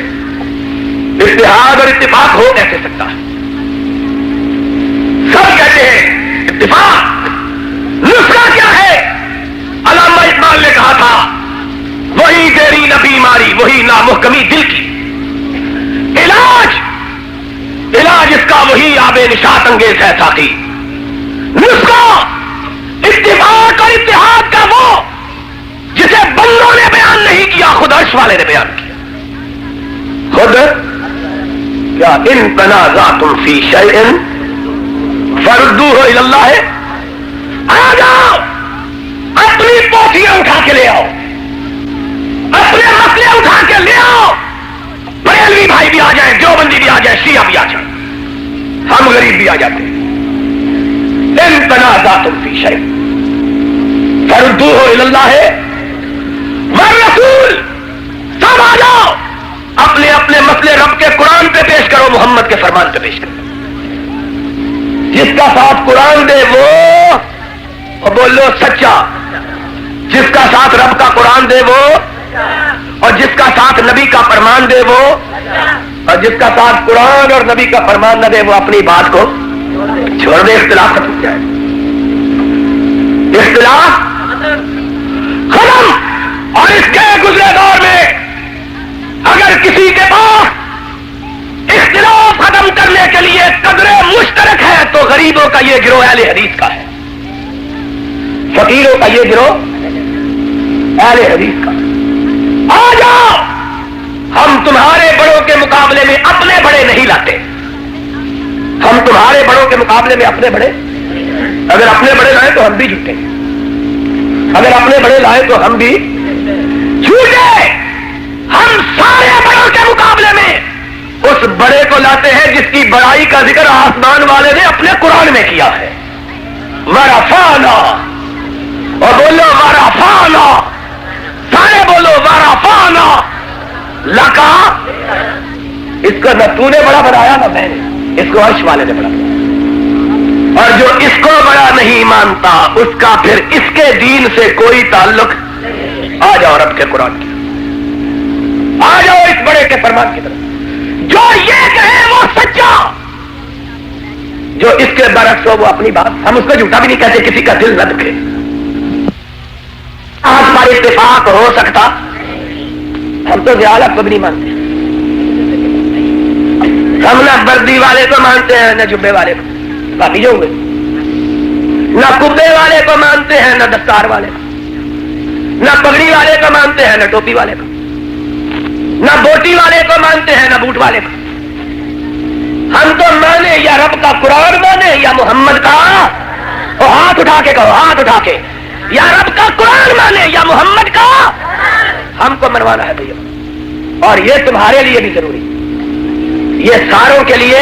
اتحاد اور اتفاق ہو کیسے سکتا ہے؟ سب کہتے ہیں اتفاق. نسخہ کیا ہے؟ علامہ اقبال نے کہا تھا وہی تیری نہ بیماری، وہی نامحکمی دل کی. علاج اس کا وہی آب نشاط انگیز ہے ساتھی. نسخہ اتفاق اور اتحاد کا وہ جسے بندوں نے بیان نہیں کیا، خود عرش والے نے بیان کیا. خود کیا ان تنازعتم فی شیء فردوہ الی اللہ. آ جاؤ اپنی پوتیاں اٹھا کے لے آؤ، اپنے مسئلے اٹھا کے لے آؤ. بریلوی بھائی بھی آ جائیں، دیوبندی بھی آ جائیں، شیعہ بھی آ جائیں، ہم غریب بھی آ جاتے ہیں. ان تنازعتم فی شیء فردوہ الی اللہ والرسول. سب آ جاؤ، اپنے اپنے مسئلے رب کے قرآن پہ پیش کرو، محمد کے فرمان پہ پیش کرو. جس کا ساتھ قرآن دے وہ بولو سچا، جس کا ساتھ رب کا قرآن دے وہ، اور جس کا ساتھ نبی کا فرمان دے وہ، اور جس کا ساتھ قرآن اور نبی کا فرمان نہ دے وہ اپنی بات کو چھوڑ دے. اختلاف ختم ہو جائے، اختلاف ختم. اور اس کے گزرے دور میں اگر کسی کے پاس اختلاف ختم کرنے کے لیے قدر مشترک ہے تو غریبوں کا یہ گروہ اہل حدیث کا ہے، فقیروں کا یہ گروہ اہل حدیث کا. آ جاؤ، ہم تمہارے بڑوں کے مقابلے میں اپنے بڑے نہیں لاتے. ہم تمہارے بڑوں کے مقابلے میں اپنے بڑے، اگر اپنے بڑے لائیں تو ہم بھی جھوٹے، اگر اپنے بڑے لائیں تو ہم بھی جھوٹے. ہم سارے بڑوں کے مقابلے میں اس بڑے کو لاتے ہیں جس کی بڑائی کا ذکر آسمان والے نے اپنے قرآن میں کیا ہے. ورفعنا، اور بولو ورفعنا، سارے بولو ورفعنا لکا. اس کو نہ تو نے بڑا بنایا نہ میں نے، اس کو عرش والے نے بڑا بنایا. اور جو اس کو بڑا نہیں مانتا اس کا پھر اس کے دین سے کوئی تعلق. آ جاؤ رب کے قرآن کی، آ جاؤ اس بڑے کے فرمان کی طرف. جو یہ کہے وہ سچا، جو اس کے برعکس ہو وہ اپنی بات. ہم اس کو جھوٹا بھی نہیں کہتے، کسی کا دل نہ دکھے. آج پر اتفاق ہو سکتا؟ ہم تو زیادہ کو بھی نہیں مانتے. ہم نہ بردی والے کو مانتے ہیں نہ جبے والے کو، کافی جو ہوئے، نہ کبے والے کو مانتے ہیں نہ دستار والے کو، نہ پگڑی والے کو مانتے ہیں نہ ٹوپی والے کو، نہ بوٹی والے کو مانتے ہیں نہ بوٹ والے کو. ہم تو مانے یا رب کا قرآن مانے یا محمد کا. اور ہاتھ اٹھا کے کہو، ہاتھ اٹھا کے، یا رب کا قرآن مانے یا محمد کا. ہم کو منوانا ہے بھیا، اور یہ تمہارے لیے بھی ضروری، یہ ساروں کے لیے